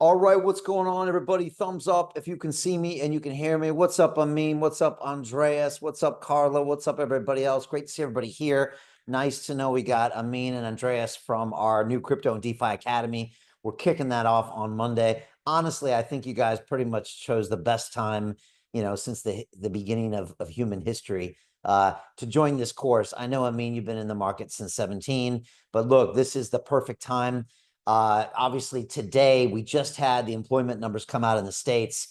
All right, what's going on, everybody? Thumbs up if you can see me and you can hear me. What's up, Amin? What's up, Andreas? What's up, Carla? What's up, everybody else? Great to see everybody here. Nice to know we got Amin and Andreas from our new Crypto and DeFi Academy. We're kicking that off on Monday. Honestly, I think you guys pretty much chose the best time, since the beginning of human history to join this course. I know, Amin, you've been in the market since 17, but look, this is the perfect time. Obviously, today we just had the employment numbers come out in the States,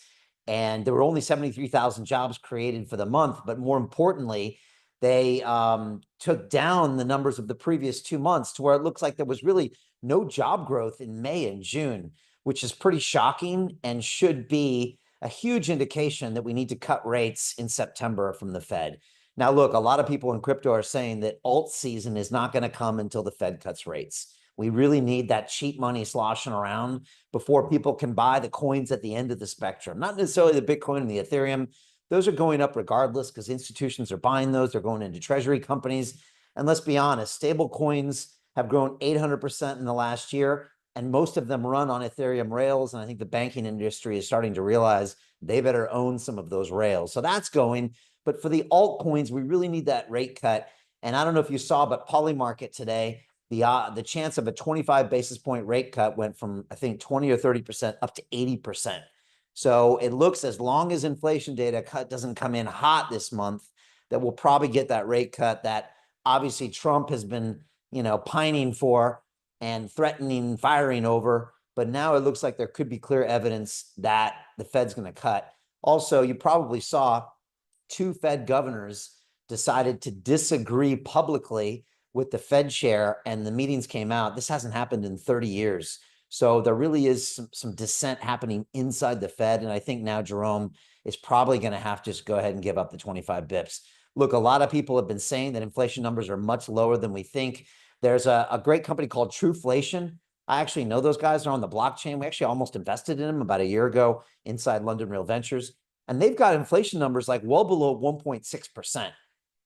and there were only 73,000 jobs created for the month. But more importantly, they took down the numbers of the previous 2 months to where it looks like there was really no job growth in May and June, which is pretty shocking and should be a huge indication that we need to cut rates in September from the Fed. Now, look, a lot of people in crypto are saying that alt season is not going to come until the Fed cuts rates. We really need that cheap money sloshing around before people can buy the coins at the end of the spectrum. Not necessarily the Bitcoin and the Ethereum. Those are going up regardless because institutions are buying those. They're going into treasury companies. And let's be honest, stable coins have grown 800% in the last year, and most of them run on Ethereum rails. And I think the banking industry is starting to realize they better own some of those rails. So that's going. But for the altcoins, we really need that rate cut. And I don't know if you saw, but Polymarket today, the chance of a 25 basis point rate cut went from, I think, 20 or 30% up to 80%. So it looks, as long as inflation data doesn't come in hot this month, that we'll probably get that rate cut that obviously Trump has been, pining for and threatening firing over. But now it looks like there could be clear evidence that the Fed's going to cut. Also, you probably saw two Fed governors decided to disagree publicly with the Fed chair, and the meetings came out. This hasn't happened in 30 years. So there really is some dissent happening inside the Fed. And I think now Jerome is probably going to have to just go ahead and give up the 25 bips. Look, a lot of people have been saying that inflation numbers are much lower than we think. There's a great company called Trueflation. I actually know those guys are on the blockchain. We actually almost invested in them about a year ago inside London Real Ventures. And they've got inflation numbers like well below 1.6%.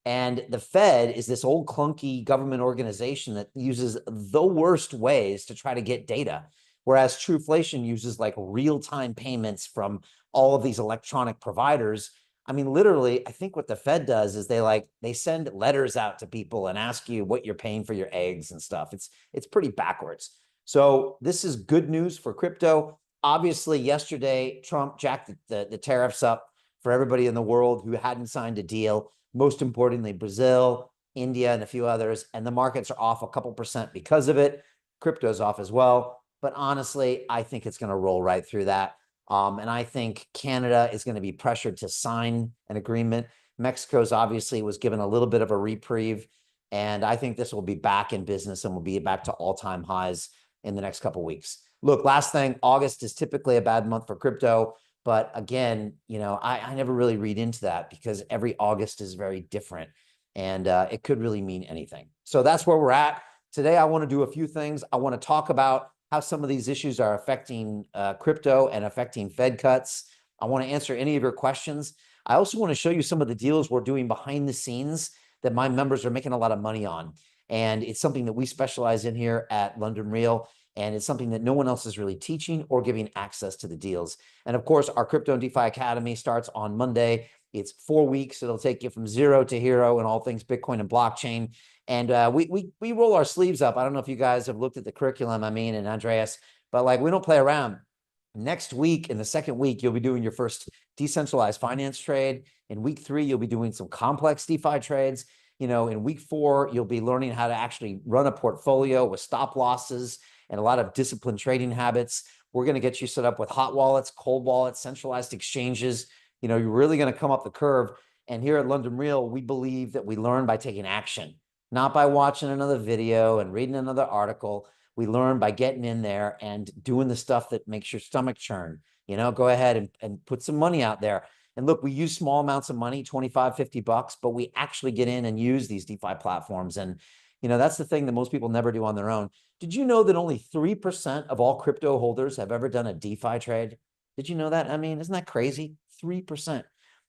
And the Fed is this old clunky government organization that uses the worst ways to try to get data. Whereas Trueflation uses like real-time payments from all of these electronic providers. I mean, literally, I think what the Fed does is they send letters out to people and ask you what you're paying for your eggs and stuff. It's pretty backwards. So this is good news for crypto. Obviously, yesterday, Trump jacked the tariffs up for everybody in the world who hadn't signed a deal. Most importantly, Brazil, India, and a few others. And the markets are off a couple percent because of it. Crypto's off as well. But honestly, I think it's going to roll right through that. And I think Canada is going to be pressured to sign an agreement. Mexico's obviously was given a little bit of a reprieve. And I think this will be back in business and will be back to all-time highs in the next couple of weeks. Look, last thing, August is typically a bad month for crypto. But again, I never really read into that because every August is very different, and it could really mean anything. So that's where we're at. Today, I want to do a few things. I want to talk about how some of these issues are affecting crypto and affecting Fed cuts. I want to answer any of your questions. I also want to show you some of the deals we're doing behind the scenes that my members are making a lot of money on. And it's something that we specialize in here at London Real. And it's something that no one else is really teaching or giving access to the deals. And of course, our Crypto and DeFi Academy starts on Monday. It's 4 weeks. It'll take you from zero to hero in all things Bitcoin and blockchain. And we roll our sleeves up. I don't know if you guys have looked at the curriculum, Amin and Andreas, but we don't play around. Next week, in the second week, you'll be doing your first decentralized finance trade. In week 3, you'll be doing some complex DeFi trades. In week 4, you'll be learning how to actually run a portfolio with stop losses and a lot of disciplined trading habits. We're going to get you set up with hot wallets, cold wallets, centralized exchanges. You're really going to come up the curve. And here at London Real, we believe that we learn by taking action, not by watching another video and reading another article. We learn by getting in there and doing the stuff that makes your stomach churn. Go ahead and put some money out there. And look, we use small amounts of money, 25, 50 bucks, but we actually get in and use these DeFi platforms. And that's the thing that most people never do on their own. Did you know that only 3% of all crypto holders have ever done a DeFi trade? Did you know that? I mean, isn't that crazy? 3%.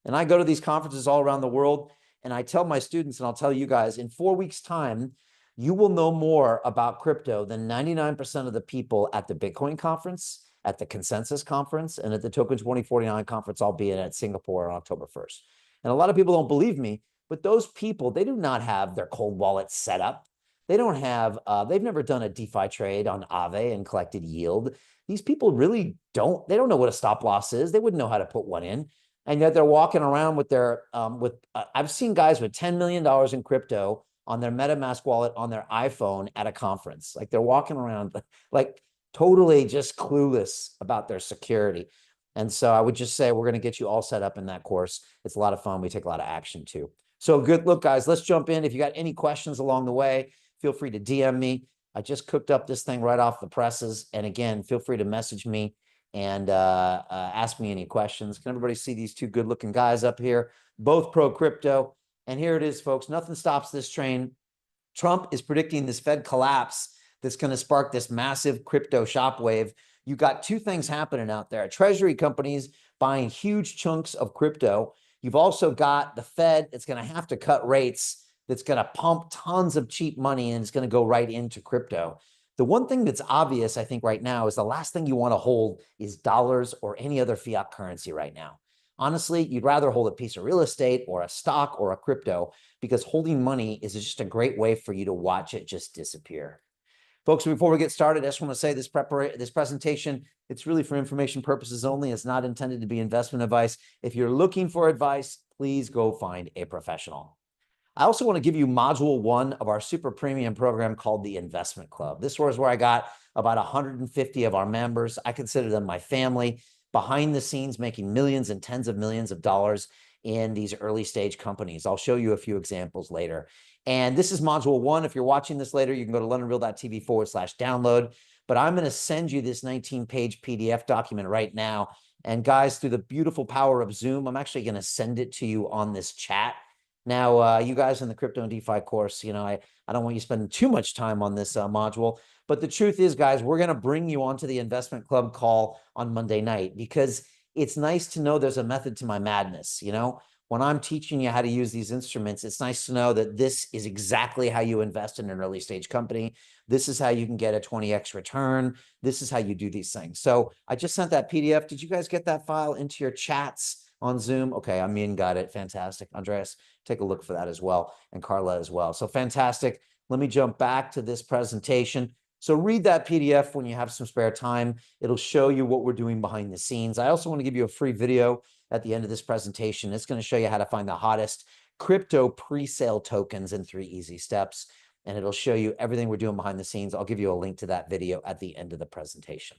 And I go to these conferences all around the world, and I tell my students, and I'll tell you guys, in 4 weeks' time, you will know more about crypto than 99% of the people at the Bitcoin conference at the Consensus Conference and at the Token 2049 Conference. I'll be in at Singapore on October 1st. And a lot of people don't believe me, but those people, they do not have their cold wallet set up. They don't have, they've never done a DeFi trade on Aave and collected yield. These people really don't, they don't know what a stop loss is. They wouldn't know how to put one in. And yet they're walking around with their, I've seen guys with $10 million in crypto on their MetaMask wallet on their iPhone at a conference. Like they're walking around like totally just clueless about their security. And so I would just say, we're going to get you all set up in that course. It's a lot of fun. We take a lot of action too. So good. Look, guys, let's jump in. If you got any questions along the way, feel free to DM me. I just cooked up this thing right off the presses. And again, feel free to message me and ask me any questions. Can everybody see these two good looking guys up here? Both pro crypto. And here it is, folks. Nothing stops this train. Trump is predicting this Fed collapse that's going to spark this massive crypto shockwave. You got two things happening out there. Treasury companies buying huge chunks of crypto. You've also got the Fed that's going to have to cut rates, that's going to pump tons of cheap money, and it's going to go right into crypto. The one thing that's obvious, I think, right now is the last thing you want to hold is dollars or any other fiat currency right now. Honestly, you'd rather hold a piece of real estate or a stock or a crypto, because holding money is just a great way for you to watch it just disappear. Folks, before we get started, I just want to say this presentation, it's really for information purposes only. It's not intended to be investment advice. If you're looking for advice, please go find a professional. I also want to give you module 1 of our super premium program called the Investment Club. This was where I got about 150 of our members. I consider them my family, behind the scenes, making millions and tens of millions of dollars in these early stage companies. I'll show you a few examples later. And this is module 1. If you're watching this later, you can go to londonreal.tv/download. But I'm going to send you this 19-page PDF document right now. And guys, through the beautiful power of Zoom, I'm actually going to send it to you on this chat. Now, you guys in the crypto and DeFi course, I don't want you spending too much time on this module. But the truth is, guys, we're going to bring you onto the Investment Club call on Monday night, because it's nice to know there's a method to my madness. When I'm teaching you how to use these instruments, it's nice to know that this is exactly how you invest in an early stage company. This is how you can get a 20x return. This is how you do these things. So I just sent that PDF. Did you guys get that file into your chats on Zoom? Okay, Amin got it. Fantastic. Andreas, take a look for that as well, and Carla as well. So fantastic. Let me jump back to this presentation. So read that PDF when you have some spare time. It'll show you what we're doing behind the scenes. I also want to give you a free video at the end of this presentation. It's going to show you how to find the hottest crypto pre-sale tokens in 3 easy steps. And it'll show you everything we're doing behind the scenes. I'll give you a link to that video at the end of the presentation.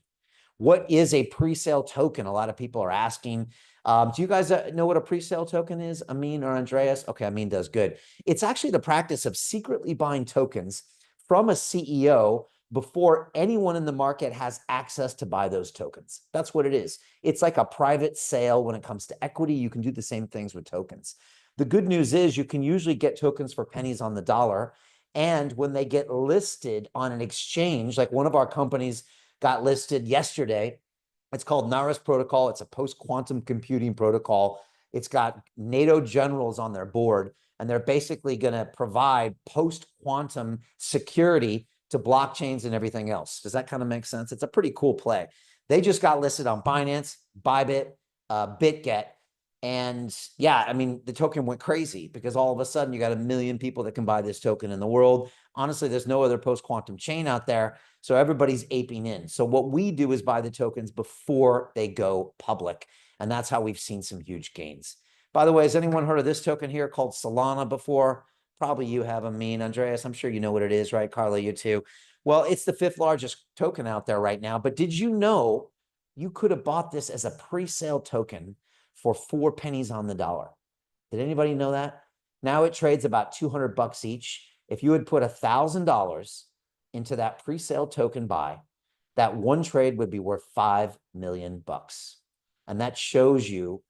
What is a pre-sale token? A lot of people are asking. Do you guys know what a pre-sale token is? Amin or Andreas? Okay, Amin does. Good. It's actually the practice of secretly buying tokens from a CEO before anyone in the market has access to buy those tokens. That's what it is. It's like a private sale when it comes to equity. You can do the same things with tokens. The good news is you can usually get tokens for pennies on the dollar. And when they get listed on an exchange, like one of our companies got listed yesterday, it's called Naris Protocol. It's a post-quantum computing protocol. It's got NATO generals on their board, and they're basically going to provide post-quantum security to blockchains and everything else. Does that kind of make sense? It's a pretty cool play. They just got listed on Binance, Bybit, BitGet. And yeah, I mean, the token went crazy because all of a sudden you got 1 million people that can buy this token in the world. Honestly, there's no other post-quantum chain out there. So everybody's aping in. So what we do is buy the tokens before they go public. And that's how we've seen some huge gains. By the way, has anyone heard of this token here called Solana before? Probably you have, Amin. Andreas, I'm sure you know what it is, right? Carla, you too. Well, it's the 5th largest token out there right now. But did you know you could have bought this as a pre-sale token for 4 pennies on the dollar? Did anybody know that? Now it trades about $200 each. If you had put $1,000 into that pre-sale token buy, that one trade would be worth $5 million. And that shows you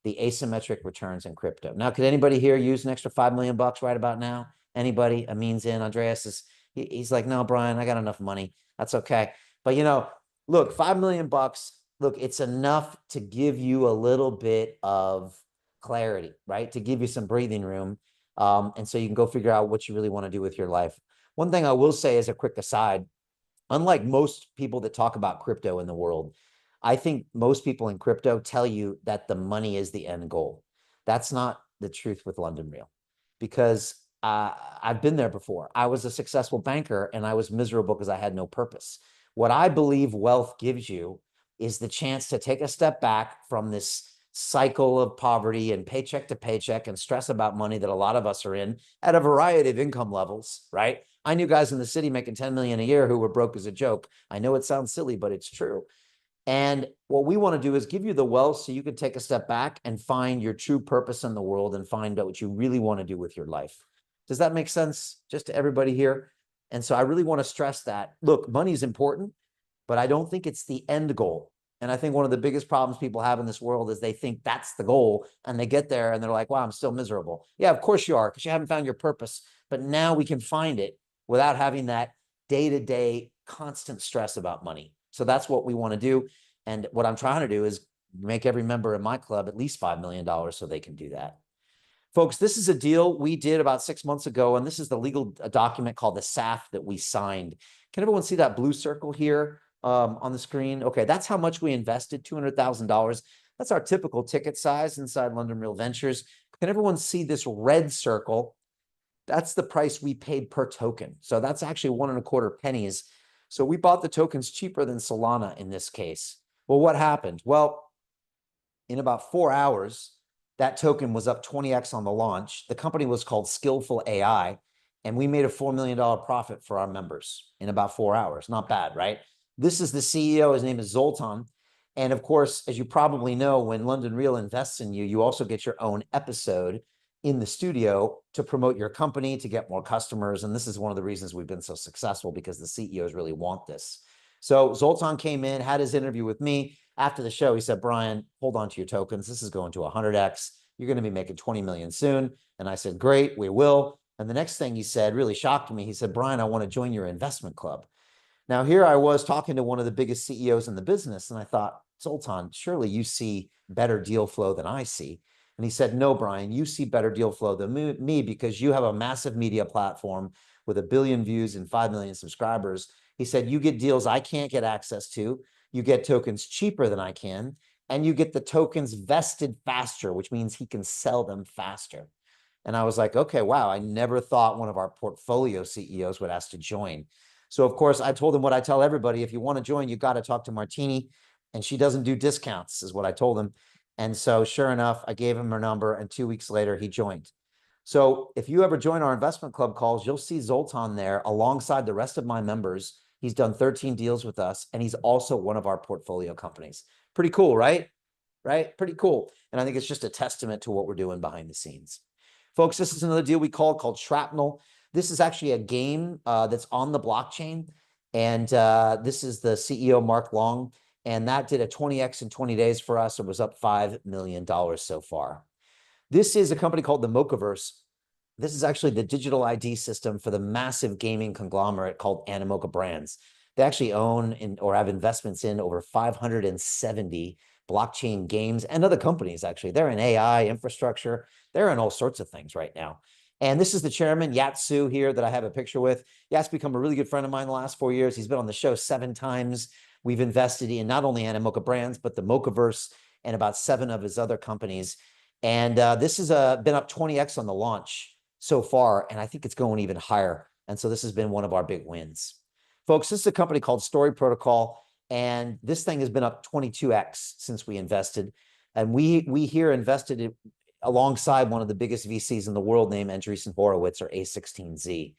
the asymmetric returns in crypto. Now, could anybody here use an extra $5 million right about now? Anybody? Amin's in. Andreas is, he's like, no, Brian, I got enough money. That's okay. But look, $5 million, look, it's enough to give you a little bit of clarity, right? To give you some breathing room. And so you can go figure out what you really want to do with your life. One thing I will say as a quick aside, unlike most people that talk about crypto in the world, I think most people in crypto tell you that the money is the end goal. That's not the truth with London Real, because I've been there before. I was a successful banker and I was miserable because I had no purpose. What I believe wealth gives you is the chance to take a step back from this cycle of poverty and paycheck to paycheck and stress about money that a lot of us are in at a variety of income levels, right? I knew guys in the city making 10 million a year who were broke as a joke. I know it sounds silly, but it's true. And what we want to do is give you the wealth so you can take a step back and find your true purpose in the world and find out what you really want to do with your life. Does that make sense just to everybody here? And so I really want to stress that. Look, money is important, but I don't think it's the end goal. And I think one of the biggest problems people have in this world is they think that's the goal and they get there and they're like, wow, I'm still miserable. Yeah, of course you are, because you haven't found your purpose. But now we can find it without having that day-to-day constant stress about money. So that's what we want to do. And what I'm trying to do is make every member in my club at least $5 million so they can do that. Folks, this is a deal we did about 6 months ago, and this is the legal document called the SAF that we signed. Can everyone see that blue circle here on the screen? Okay, that's how much we invested, $200,000. That's our typical ticket size inside London Real Ventures. Can everyone see this red circle? That's the price we paid per token. So that's actually 1.25 pennies. So we bought the tokens cheaper than Solana in this case. Well, what happened? Well, in about 4 hours, that token was up 20x on the launch. The company was called Skillful AI, and we made a $4 million profit for our members in about 4 hours. Not bad, right? This is the CEO. His name is Zoltan. And of course, as you probably know, when London Real invests in you, you also get your own episode in the studio to promote your company, to get more customers. And this is one of the reasons we've been so successful, because the CEOs really want this. So Zoltan came in, had his interview with me. After the show, he said, Brian, hold on to your tokens. This is going to 100x. You're going to be making 20 million soon. And I said, great, we will. And the next thing he said really shocked me. He said, Brian, I want to join your investment club. Now, here I was talking to one of the biggest CEOs in the business, and I thought, Zoltan, surely you see better deal flow than I see. And he said, no, Brian, you see better deal flow than me because you have a massive media platform with 1 billion views and 5 million subscribers. He said, you get deals I can't get access to. You get tokens cheaper than I can, and you get the tokens vested faster, which means he can sell them faster. And I was like, okay, wow, I never thought one of our portfolio CEOs would ask to join. So of course, I told him what I tell everybody: if you want to join, you got to talk to Martini, and she doesn't do discounts, is what I told him. And so sure enough, I gave him her number, and 2 weeks later, he joined. So if you ever join our investment club calls, you'll see Zoltan there alongside the rest of my members. He's done 13 deals with us, and he's also one of our portfolio companies. Pretty cool, right? Right? Pretty cool. And I think it's just a testament to what we're doing behind the scenes. Folks, this is another deal we called Shrapnel. This is actually a game that's on the blockchain. And this is the CEO, Mark Long. And that did a 20x in 20 days for us. It was up $5 million so far. This is a company called the Mochaverse. This is actually the digital ID system for the massive gaming conglomerate called Animoca Brands. They actually own or have investments in over 570 blockchain games and other companies, actually. They're in AI, infrastructure. They're in all sorts of things right now. And this is the chairman, Yat Su, here, that I have a picture with. Yat's become a really good friend of mine in the last 4 years. He's been on the show 7 times. We've invested in not only Animoca Brands, but the Mochaverse and about 7 of his other companies. And this has been up 20x on the launch so far, and I think it's going even higher. And so this has been one of our big wins. Folks, this is a company called Story Protocol, and this thing has been up 22x since we invested. And we here invested alongside one of the biggest VCs in the world named Andreessen Horowitz, or A16Z.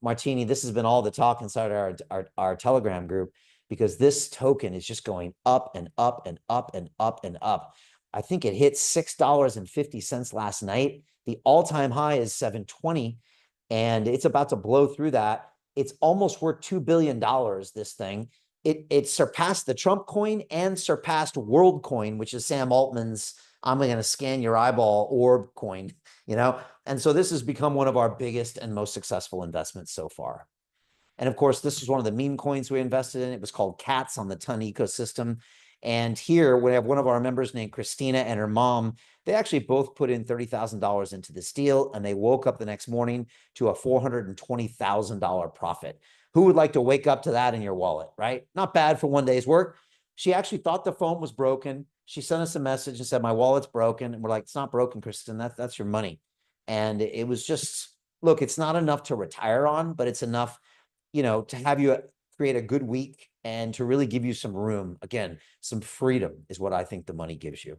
Martini, this has been all the talk inside our Telegram group, because this token is just going up and up and up and up and up. I think it hit $6.50 last night. The all-time high is $7.20, and it's about to blow through that. It's almost worth $2 billion, this thing. It surpassed the Trump coin and surpassed WorldCoin, which is Sam Altman's I'm going to scan your eyeball orb coin, you know? And so this has become one of our biggest and most successful investments so far. And of course, this is one of the meme coins we invested in. It was called Cats on the Ton ecosystem. And here we have one of our members named Christina and her mom. They actually both put in $30,000 into this deal, and they woke up the next morning to a $420,000 profit. Who would like to wake up to that in your wallet, right? Not bad for one day's work. She actually thought the phone was broken. She sent us a message and said, my wallet's broken. And we're like, it's not broken, Kristen. That's your money. And it was just, look, it's not enough to retire on, but it's enough, to have you create a good week and to really give you some room. Again, some freedom is what I think the money gives you.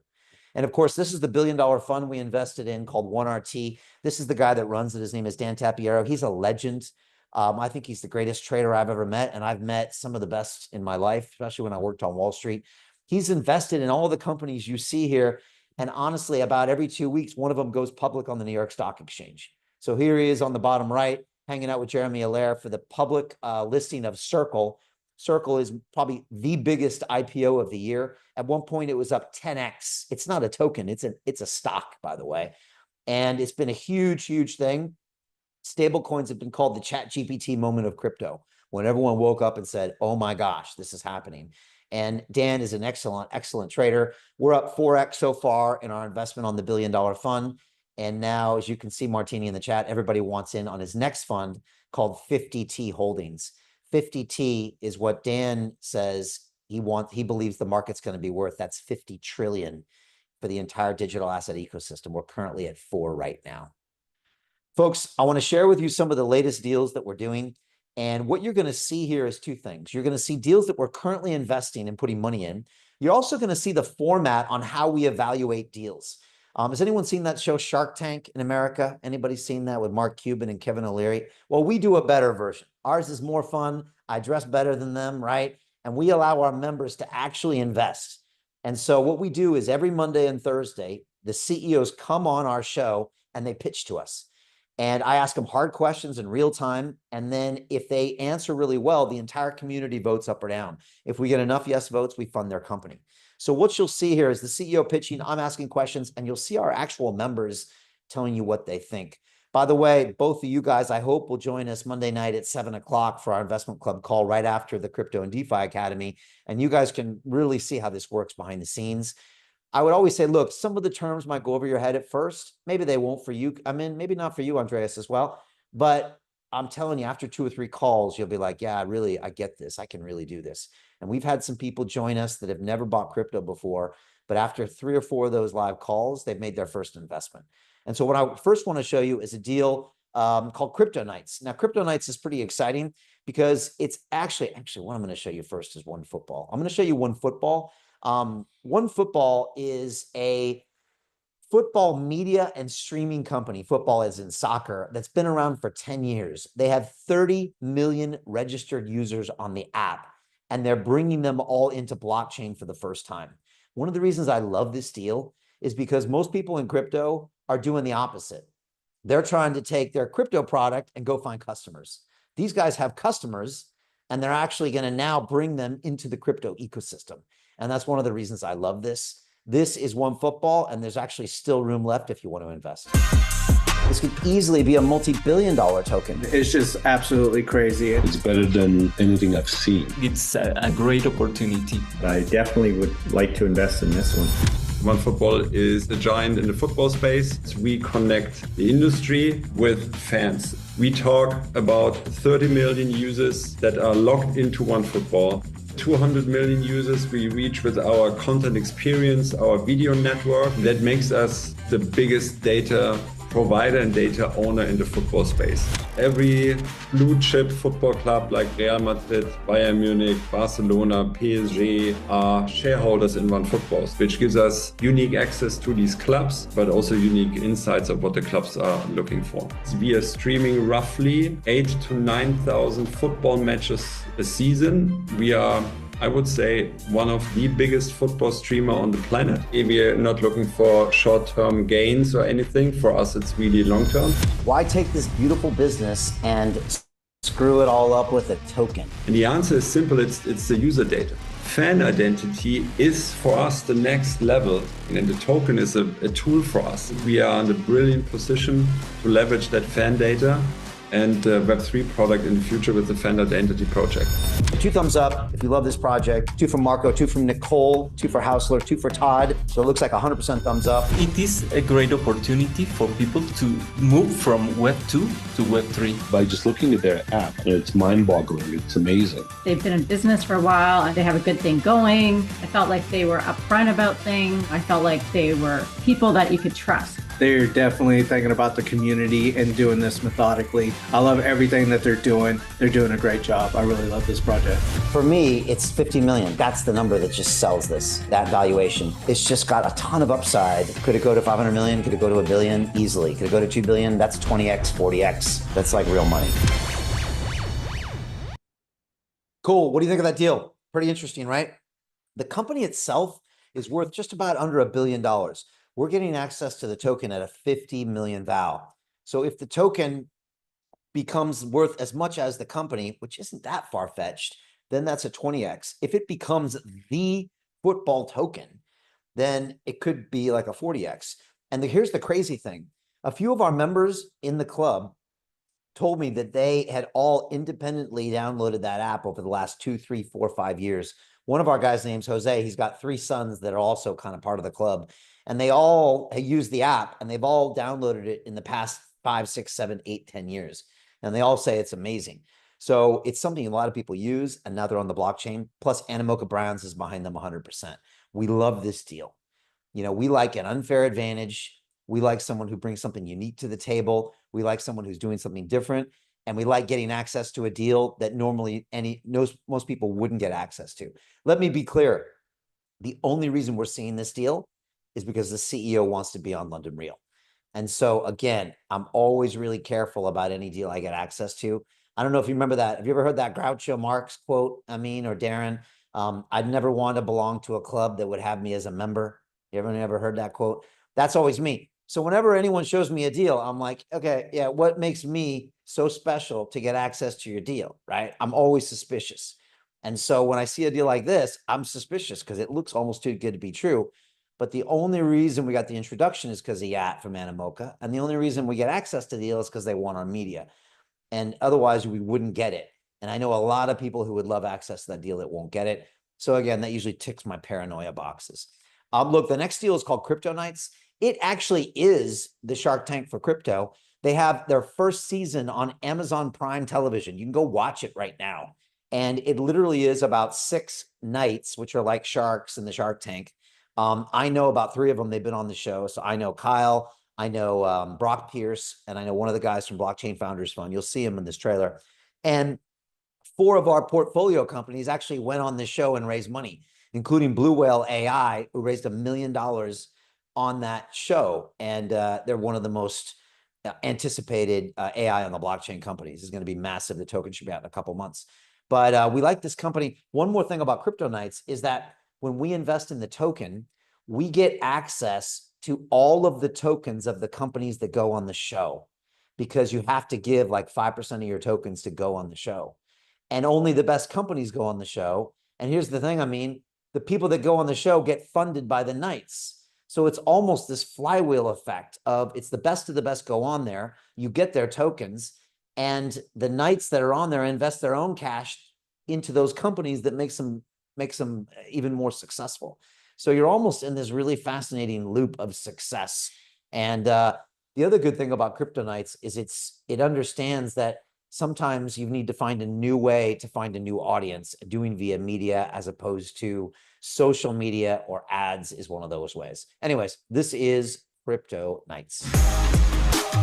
And of course, this is the $1 billion fund we invested in called 1RT. This is the guy that runs it. His name is Dan Tapiero. He's a legend. I think he's the greatest trader I've ever met. And I've met some of the best in my life, especially when I worked on Wall Street. He's invested in all the companies you see here. And honestly, about every 2 weeks, one of them goes public on the New York Stock Exchange. So here he is on the bottom right, hanging out with Jeremy Allaire for the public listing of Circle. Circle is probably the biggest IPO of the year. At one point, it was up 10x. It's not a token. It's a stock, by the way. And it's been a huge, huge thing. Stablecoins have been called the ChatGPT moment of crypto, when everyone woke up and said, oh my gosh, this is happening. And Dan is an excellent trader. We're up 4x so far in our investment on the $1 billion fund. And now, as you can see, Martini in the chat, everybody wants in on his next fund called 50T Holdings. 50T is what Dan says he believes the market's going to be worth. That's 50 trillion for the entire digital asset ecosystem. We're currently at 4 right now. Folks, I want to share with you some of the latest deals that we're doing. And what you're going to see here is 2 things. You're going to see deals that we're currently investing and putting money in. You're also going to see the format on how we evaluate deals. Has anyone seen that show Shark Tank in America? Anybody seen that with Mark Cuban and Kevin O'Leary? Well, we do a better version. Ours is more fun. I dress better than them, right? And we allow our members to actually invest. And so what we do is every Monday and Thursday, the CEOs come on our show and they pitch to us. And I ask them hard questions in real time. And then if they answer really well, the entire community votes up or down. If we get enough yes votes, we fund their company. So what you'll see here is the CEO pitching, I'm asking questions, and you'll see our actual members telling you what they think. By the way, both of you guys, I hope, will join us Monday night at 7 o'clock for our investment club call right after the Crypto and DeFi Academy. And you guys can really see how this works behind the scenes. I would always say, look, some of the terms might go over your head at first. Maybe they won't for you. I mean, maybe not for you, Andreas, as well. But I'm telling you, after 2 or 3 calls, you'll be like, yeah, I get this. I can really do this. And we've had some people join us that have never bought crypto before, but after 3 or 4 of those live calls, they've made their first investment. And so what I first want to show you is a deal called Crypto Nights. Now, Crypto Nights is pretty exciting because it's actually what I'm going to show you first is OneFootball. I'm going to show you OneFootball. OneFootball is a football media and streaming company, football as in soccer, that's been around for 10 years. They have 30 million registered users on the app, and they're bringing them all into blockchain for the first time. One of the reasons I love this deal is because most people in crypto are doing the opposite. They're trying to take their crypto product and go find customers. These guys have customers, and they're actually going to now bring them into the crypto ecosystem. And that's one of the reasons I love this. This is OneFootball, and there's actually still room left if you want to invest. This could easily be a multi-billion-dollar token. It's just absolutely crazy. It's better than anything I've seen. It's a great opportunity. I definitely would like to invest in this one. OneFootball is a giant in the football space. We connect the industry with fans. We talk about 30 million users that are logged into OneFootball. 200 million users we reach with our content experience, our video network. That makes us the biggest data provider and data owner in the football space. Every blue chip football club like Real Madrid, Bayern Munich, Barcelona, PSG are shareholders in OneFootball, which gives us unique access to these clubs, but also unique insights of what the clubs are looking for. We are streaming roughly 8,000 to 9,000 football matches a season. We are, I would say, one of the biggest football streamer on the planet. We are not looking for short-term gains or anything. For us, it's really long-term. Why take this beautiful business and screw it all up with a token? And the answer is simple. It's the user data. Fan identity is for us the next level, and the token is a tool for us. We are in the brilliant position to leverage that fan data and Web3 product in the future with the Fan Identity project. 2 thumbs up if you love this project, 2 from Marco, 2 from Nicole, 2 for Hausler, 2 for Todd. So it looks like 100% thumbs up. It is a great opportunity for people to move from Web 2 to Web 3. By just looking at their app, it's mind-boggling. It's amazing. They've been in business for a while and they have a good thing going. I felt like they were upfront about things. I felt like they were people that you could trust. They're definitely thinking about the community and doing this methodically. I love everything that they're doing. They're doing a great job. I really love this project. For me, it's 50 million. That's the number that just sells this, that valuation. It's just got a ton of upside. Could it go to 500 million? Could it go to $1 billion? Easily. Could it go to 2 billion? That's 20x, 40x. That's like real money. Cool. What do you think of that deal? Pretty interesting, right? The company itself is worth just about under $1 billion. We're getting access to the token at a 50 million val. So if the token becomes worth as much as the company, which isn't that far-fetched, then that's a 20x. If it becomes the football token, then it could be like a 40x. And here's the crazy thing. A few of our members in the club told me that they had all independently downloaded that app over the last 2, 3, 4, 5 years. One of our guys' name's Jose. He's got 3 sons that are also kind of part of the club. And they all use the app and they've all downloaded it in the past 5, 6, 7, 8, 10 years. And they all say it's amazing. So it's something a lot of people use, and now they're on the blockchain. Plus Animoca Brands is behind them 100%. We love this deal. You know, we like an unfair advantage. We like someone who brings something unique to the table. We like someone who's doing something different. And we like getting access to a deal that normally most people wouldn't get access to. Let me be clear. The only reason we're seeing this deal is because the CEO wants to be on London Real. And so again, I'm always really careful about any deal I get access to. I don't know if you remember that. Have you ever heard that Groucho Marx quote, Amin or Darren? I'd never want to belong to a club that would have me as a member. You ever heard that quote? That's always me. So whenever anyone shows me a deal, I'm like, okay, yeah, what makes me so special to get access to your deal, right? I'm always suspicious. And so when I see a deal like this, I'm suspicious because it looks almost too good to be true. But the only reason we got the introduction is because of Yat from Animoca. And the only reason we get access to the deal is because they want our media. And otherwise we wouldn't get it. And I know a lot of people who would love access to that deal that won't get it. So again, that usually ticks my paranoia boxes. Look, the next deal is called Crypto Nights. It actually is the Shark Tank for crypto. They have their first season on Amazon Prime Television. You can go watch it right now. And it literally is about 6 nights, which are like sharks in the Shark Tank. I know about 3 of them. They've been on the show. So I know Kyle, I know Brock Pierce, and I know one of the guys from Blockchain Founders Fund. You'll see him in this trailer. And 4 of our portfolio companies actually went on this show and raised money, including Blue Whale AI, who raised $1 million on that show. And they're one of the most anticipated AI on the blockchain companies. Is going to be massive. The token should be out in a couple months. But we like this company. One more thing about Crypto Nights is that when we invest in the token, we get access to all of the tokens of the companies that go on the show, because you have to give like 5% of your tokens to go on the show. And only the best companies go on the show. And here's the thing, I mean, the people that go on the show get funded by the Knights. So it's almost this flywheel effect of it's the best of the best go on there. You get their tokens, and the Knights that are on there invest their own cash into those companies that makes them even more successful. So you're almost in this really fascinating loop of success. And the other good thing about Crypto Nights is it understands that sometimes you need to find a new way to find a new audience. Doing via media as opposed to social media or ads is one of those ways. Anyways, this is Crypto Nights.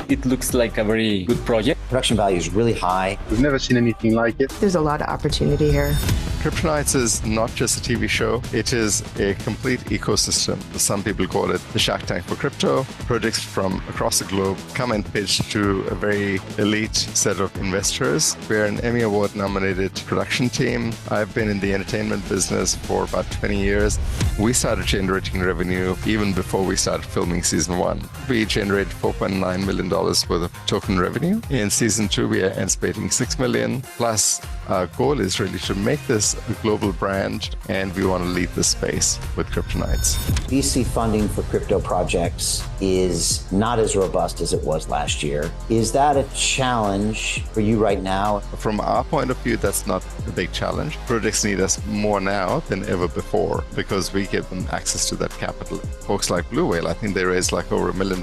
It looks like a very good project. Production value is really high. We've never seen anything like it. There's a lot of opportunity here. Crypto Nights is not just a TV show, it is a complete ecosystem. Some people call it the Shark Tank for crypto. Projects from across the globe come and pitch to a very elite set of investors. We're an Emmy Award nominated production team. I've been in the entertainment business for about 20 years. We started generating revenue even before we started filming season 1. We generated $4.9 million worth of token revenue. In season 2, we are anticipating $6 million. Plus, Our goal is really to make this a global brand, and we want to lead this space with Kryptonites. VC funding for crypto projects is not as robust as it was last year. Is that a challenge for you right now? From our point of view, that's not a big challenge. Projects need us more now than ever before because we give them access to that capital. Folks like Blue Whale, I think they raised like over $1 million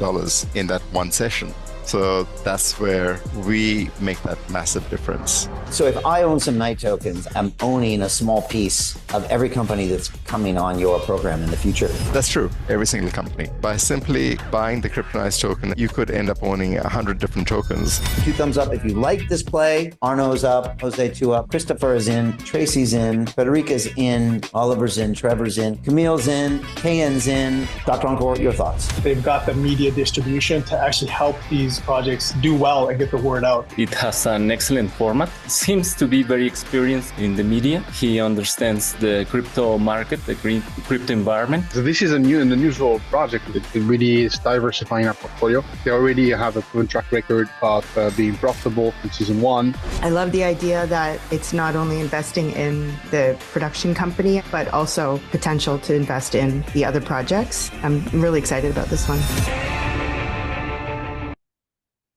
in that one session. So that's where we make that massive difference. So if I own some Knight tokens, I'm owning a small piece of every company that's coming on your program in the future. That's true, every single company. By simply buying the Kryptonite token, you could end up owning 100 different tokens. 2 thumbs up if you like this play. Arno's up, Jose 2 up, Christopher is in, Tracy's in, Federica's in, Oliver's in, Trevor's in, Camille's in, KN's in. Dr. Encore, your thoughts? They've got the media distribution to actually help these projects do well and get the word out. It has an excellent format. Seems to be very experienced in the media. He understands the crypto market, the crypto environment. So this is an unusual project. It really is diversifying our portfolio. They already have a proven track record of being profitable in season 1. I love the idea that it's not only investing in the production company, but also potential to invest in the other projects. I'm really excited about this one.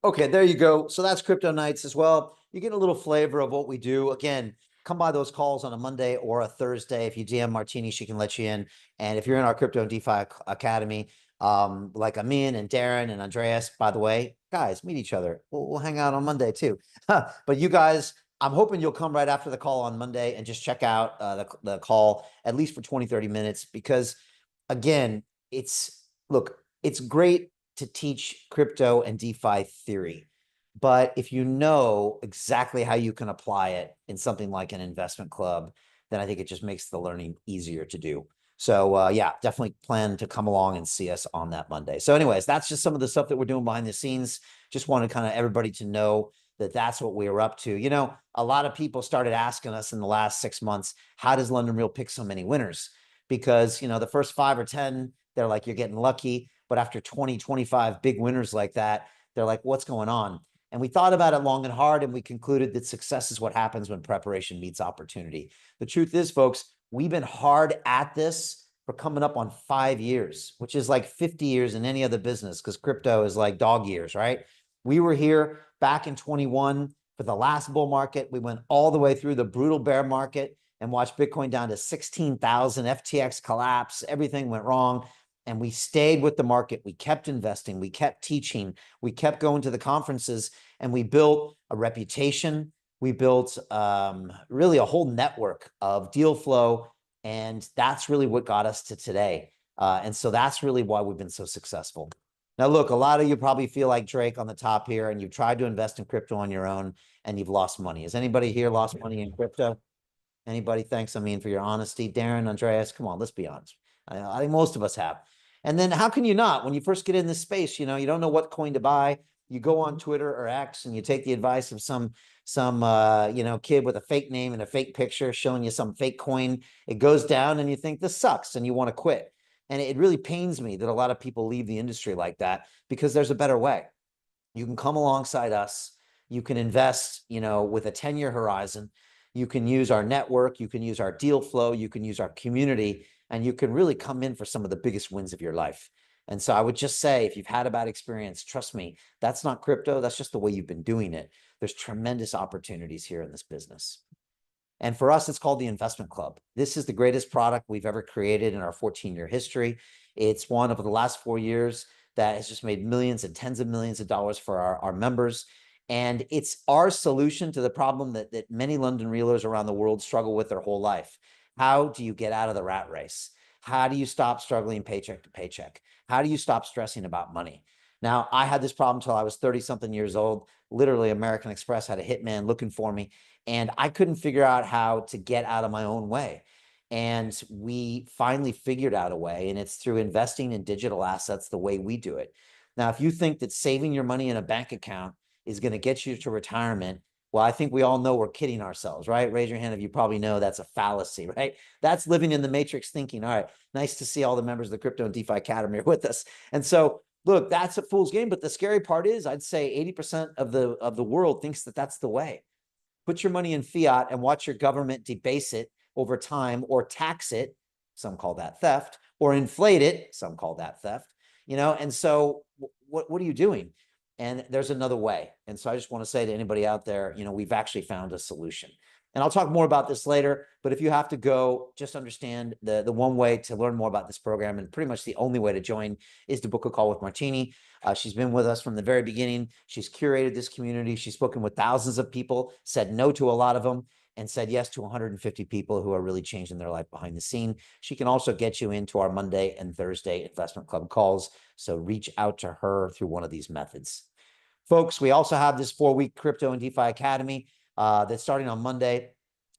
Okay, there you go. So that's Crypto Nights as well. You get a little flavor of what we do. Again, come by those calls on a Monday or a Thursday. If you DM Martini, she can let you in. And if you're in our Crypto and DeFi Academy, like Amin and Darren and Andreas, by the way, guys, meet each other. We'll hang out on Monday too. But you guys, I'm hoping you'll come right after the call on Monday and just check out the call at least for 20, 30 minutes. Because again, it's great to teach crypto and DeFi theory. But if you know exactly how you can apply it in something like an investment club, then I think it just makes the learning easier to do. So yeah, definitely plan to come along and see us on that Monday. So anyways, that's just some of the stuff that we're doing behind the scenes. Just wanted kind of everybody to know that that's what we are up to. You know, a lot of people started asking us in the last 6 months, how does London Real pick so many winners? Because, you know, the first 5 or 10, they're like, you're getting lucky. But after 20, 25 big winners like that, they're like, what's going on? And we thought about it long and hard, and we concluded that success is what happens when preparation meets opportunity. The truth is, folks, we've been hard at this for coming up on 5 years, which is like 50 years in any other business, because crypto is like dog years, right? We were here back in 21 for the last bull market. We went all the way through the brutal bear market and watched Bitcoin down to 16,000, FTX collapse, everything went wrong. And we stayed with the market. We kept investing. We kept teaching. We kept going to the conferences, and we built a reputation. We built really a whole network of deal flow. And that's really what got us to today. And so that's really why we've been so successful. Now, look, a lot of you probably feel like Drake on the top here, and you've tried to invest in crypto on your own, and you've lost money. Has anybody here lost money in crypto? Anybody? Thanks, Amin, for your honesty. Darren, Andreas, come on, let's be honest. I think most of us have. And then how can you not? When you first get in this space, you know, you don't know what coin to buy. You go on Twitter or X and you take the advice of some you know, kid with a fake name and a fake picture showing you some fake coin. It goes down and you think this sucks and you want to quit. And it really pains me that a lot of people leave the industry like that, because there's a better way. You can come alongside us. You can invest, you know, with a 10-year horizon. You can use our network. You can use our deal flow. You can use our community. And you can really come in for some of the biggest wins of your life. And so I would just say, if you've had a bad experience, trust me, that's not crypto. That's just the way you've been doing it. There's tremendous opportunities here in this business. And for us, it's called the Investment Club. This is the greatest product we've ever created in our 14-year history. It's one of the last 4 years that has just made millions and tens of millions of dollars for our members. And it's our solution to the problem that many London Realers around the world struggle with their whole life. How do you get out of the rat race? How do you stop struggling paycheck to paycheck? How do you stop stressing about money? Now, I had this problem until I was 30-something years old. Literally, American Express had a hitman looking for me, and I couldn't figure out how to get out of my own way. And we finally figured out a way, and it's through investing in digital assets the way we do it. Now, if you think that saving your money in a bank account is going to get you to retirement, well, I think we all know we're kidding ourselves, right? Raise your hand if you probably know that's a fallacy, right? That's living in the matrix thinking, all right, nice to see all the members of the Crypto and DeFi Academy are with us. And so, look, that's a fool's game. But the scary part is, I'd say 80% of the world thinks that that's the way. put your money in fiat and watch your government debase it over time, or tax it, some call that theft, or inflate it, some call that theft, and so what are you doing? And there's another way. And so I just want to say to anybody out there, we've actually found a solution. And I'll talk more about this later, but if you have to go, just understand the one way to learn more about this program, and pretty much the only way to join, is to book a call with Martini. She's been with us from the very beginning. She's curated this community. She's spoken with thousands of people, said no to a lot of them, and said yes to 150 people who are really changing their life behind the scene. She can also get you into our Monday and Thursday investment club calls. So reach out to her through one of these methods. Folks, we also have this 4-week Crypto and DeFi Academy that's starting on Monday.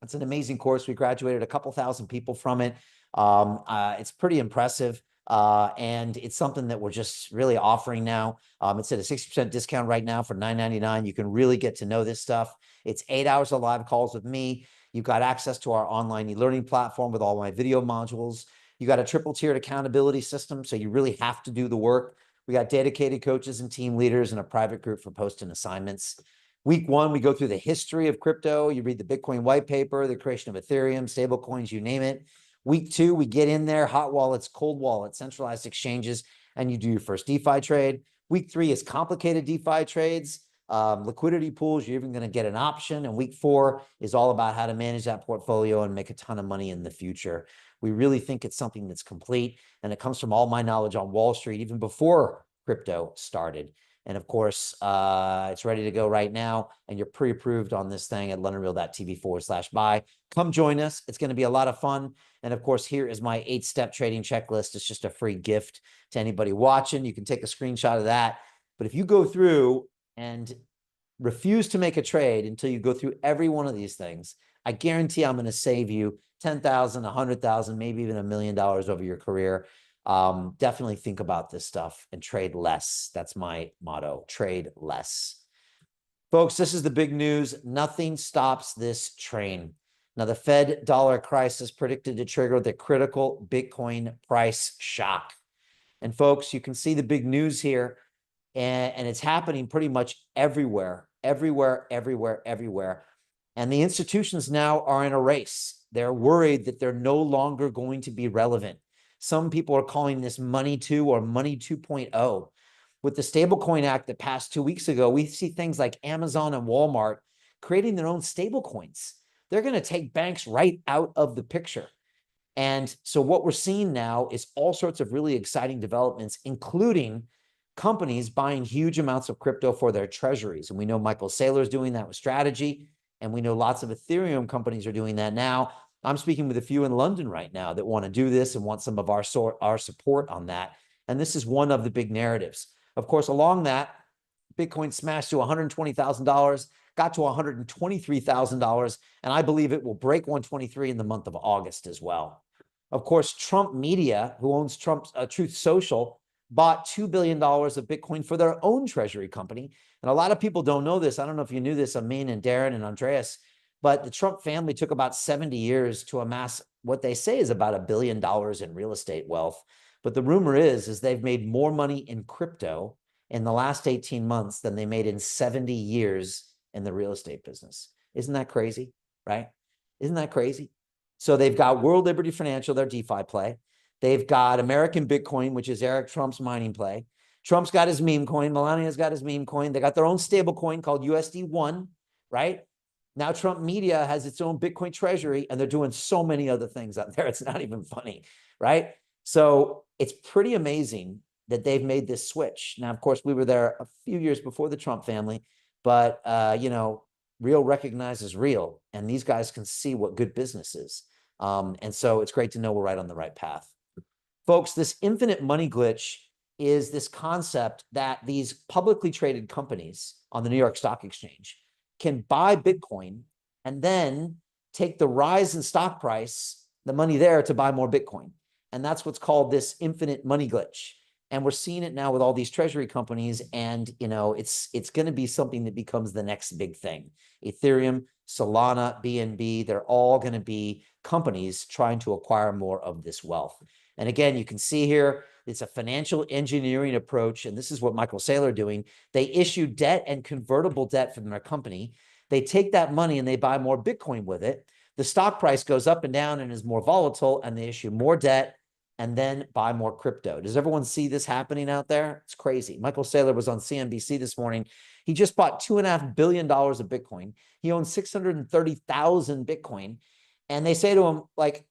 It's an amazing course. We graduated a couple thousand people from it. It's pretty impressive. And it's something that we're just really offering now. It's at a 60% discount right now for $9.99. You can really get to know this stuff. It's 8 hours of live calls with me. You've got access to our online e-learning platform with all my video modules. You got a triple tiered accountability system, so you really have to do the work. We got dedicated coaches and team leaders and a private group for posting assignments. Week 1, we go through the history of crypto. You read the Bitcoin white paper, the creation of Ethereum, stable coins, you name it. Week 2, we get in there, hot wallets, cold wallets, centralized exchanges, and you do your first DeFi trade. Week 3 is complicated DeFi trades, liquidity pools. You're even going to get an option. And week 4 is all about how to manage that portfolio and make a ton of money in the future. We really think it's something that's complete, and it comes from all my knowledge on Wall Street, even before crypto started. And of course, it's ready to go right now, and you're pre-approved on this thing at londonreal.tv/buy. Come join us. It's going to be a lot of fun. And of course, here is my 8-step trading checklist. It's just a free gift to anybody watching. You can take a screenshot of that. But if you go through and refuse to make a trade until you go through every one of these things, I guarantee I'm going to save you $10,000, $100,000, maybe even $1 million over your career. Definitely think about this stuff and trade less. That's my motto: trade less. Folks, this is the big news. Nothing stops this train. Now, the Fed dollar crisis predicted to trigger the critical Bitcoin price shock. And folks, you can see the big news here, and it's happening pretty much everywhere. And the institutions now are in a race. They're worried that they're no longer going to be relevant. Some people are calling this Money 2 or Money 2.0. With the Stablecoin Act that passed 2 weeks ago, we see things like Amazon and Walmart creating their own stablecoins. They're going to take banks right out of the picture. And so what we're seeing now is all sorts of really exciting developments, including companies buying huge amounts of crypto for their treasuries. And we know Michael Saylor is doing that with Strategy. And we know lots of Ethereum companies are doing that now. I'm speaking with a few in London right now that want to do this and want some of our support on that. And this is one of the big narratives. Of course, along that, Bitcoin smashed to $120,000, got to $123,000, and I believe it will break 123 in the month of August as well. Of course, Trump Media, who owns Trump's Truth Social, bought $2 billion of Bitcoin for their own treasury company. And a lot of people don't know this. I don't know if you knew this, Amin and Darren and Andreas, but the Trump family took about 70 years to amass what they say is about $1 billion in real estate wealth. But the rumor is they've made more money in crypto in the last 18 months than they made in 70 years in the real estate business. Isn't that crazy, right? Isn't that crazy? So they've got World Liberty Financial, their DeFi play. They've got American Bitcoin, which is Eric Trump's mining play. Trump's got his meme coin. Melania's got his meme coin. They got their own stable coin called USD1, right? Now Trump Media has its own Bitcoin treasury, and they're doing so many other things out there. It's not even funny, right? So it's pretty amazing that they've made this switch. Now, of course, we were there a few years before the Trump family, but, real recognizes real, and these guys can see what good business is. And so it's great to know we're right on the right path. Folks, this infinite money glitch is this concept that these publicly traded companies on the New York Stock Exchange can buy Bitcoin and then take the rise in stock price, the money there, to buy more Bitcoin. And that's what's called this infinite money glitch. And we're seeing it now with all these treasury companies. And, it's going to be something that becomes the next big thing. Ethereum, Solana, BNB, they're all going to be companies trying to acquire more of this wealth. And again, you can see here, it's a financial engineering approach. And this is what Michael Saylor doing. They issue debt and convertible debt from their company. They take that money and they buy more Bitcoin with it. The stock price goes up and down and is more volatile, and they issue more debt and then buy more crypto. Does everyone see this happening out there? It's crazy. Michael Saylor was on CNBC this morning. He just bought $2.5 billion of Bitcoin. He owns 630,000 Bitcoin. And they say to him, like,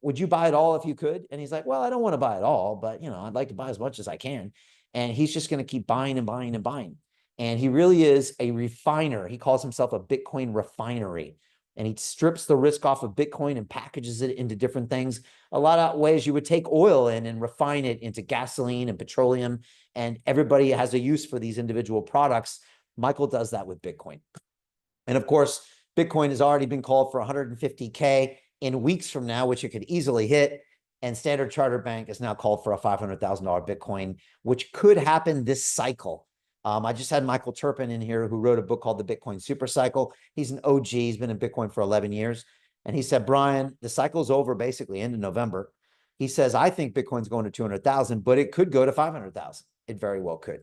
would you buy it all if you could? And he's like, well, I don't want to buy it all, but I'd like to buy as much as I can. And he's just going to keep buying and buying and buying. And he really is a refiner. He calls himself a Bitcoin refinery. And he strips the risk off of Bitcoin and packages it into different things. A lot of ways you would take oil in and refine it into gasoline and petroleum. And everybody has a use for these individual products. Michael does that with Bitcoin. And of course, Bitcoin has already been called for 150K in weeks from now, which it could easily hit. And Standard Chartered Bank is now called for a $500,000 Bitcoin, which could happen this cycle. I just had Michael Turpin in here, who wrote a book called The Bitcoin Super Cycle. He's an OG. He's been in Bitcoin for 11 years. And he said, Brian, the cycle's over basically end of November. He says, I think Bitcoin's going to 200,000, but it could go to 500,000. It very well could.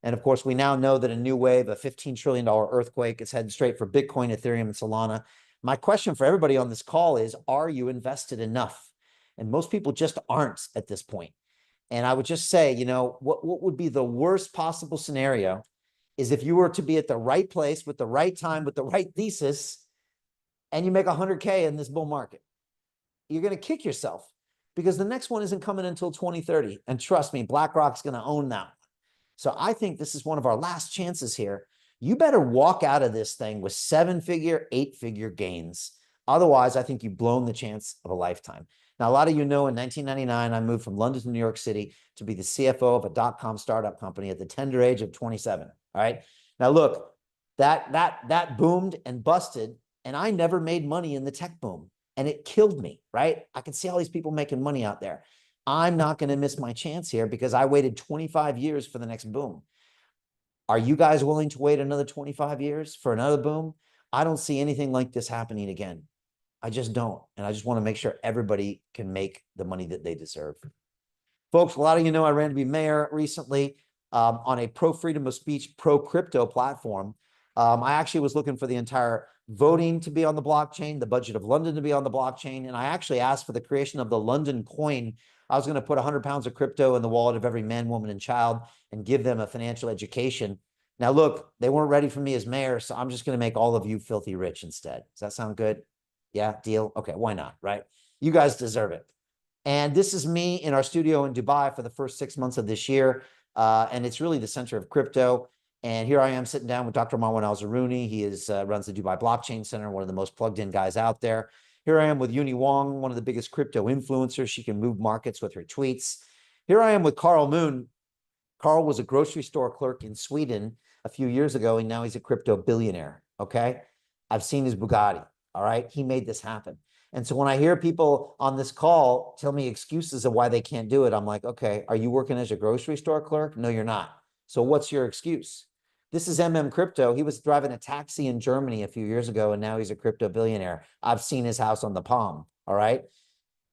And of course, we now know that a new wave, a $15 trillion earthquake, is heading straight for Bitcoin, Ethereum, and Solana. My question for everybody on this call is, are you invested enough? And most people just aren't at this point. And I would just say, what would be the worst possible scenario is if you were to be at the right place with the right time, with the right thesis, and you make 100K in this bull market. You're going to kick yourself because the next one isn't coming until 2030. And trust me, BlackRock's going to own that one. So I think this is one of our last chances here. You better walk out of this thing with 7-figure, 8-figure gains. Otherwise, I think you've blown the chance of a lifetime. Now, a lot of you know in 1999, I moved from London to New York City to be the CFO of a dot-com startup company at the tender age of 27. All right. Now, look, that boomed and busted, and I never made money in the tech boom, and it killed me. Right. I can see all these people making money out there. I'm not going to miss my chance here because I waited 25 years for the next boom. Are you guys willing to wait another 25 years for another boom? I don't see anything like this happening again. I just don't. And I just want to make sure everybody can make the money that they deserve. Folks, a lot of you know I ran to be mayor recently on a pro freedom of speech, pro crypto platform. I actually was looking for the entire voting to be on the blockchain, the budget of London to be on the blockchain. And I actually asked for the creation of the London coin. I was going to put 100 pounds of crypto in the wallet of every man, woman, and child and give them a financial education. Now, look, they weren't ready for me as mayor, so I'm just going to make all of you filthy rich instead. Does that sound good? Yeah, deal? Okay, why not, right? You guys deserve it. And this is me in our studio in Dubai for the first 6 months of this year. And it's really the center of crypto. And here I am sitting down with Dr. Marwan Al-Zaruni. He runs the Dubai Blockchain Center, one of the most plugged in guys out there. Here I am with Uni Wong, one of the biggest crypto influencers. She can move markets with her tweets. Here I am with Carl Moon. Carl was a grocery store clerk in Sweden a few years ago, and now he's a crypto billionaire, okay? I've seen his Bugatti, all right? He made this happen. And so when I hear people on this call tell me excuses of why they can't do it, I'm like, okay, are you working as a grocery store clerk? No, you're not. So what's your excuse? This is Crypto. He was driving a taxi in Germany a few years ago, and now he's a crypto billionaire. I've seen his house on the Palm, all right?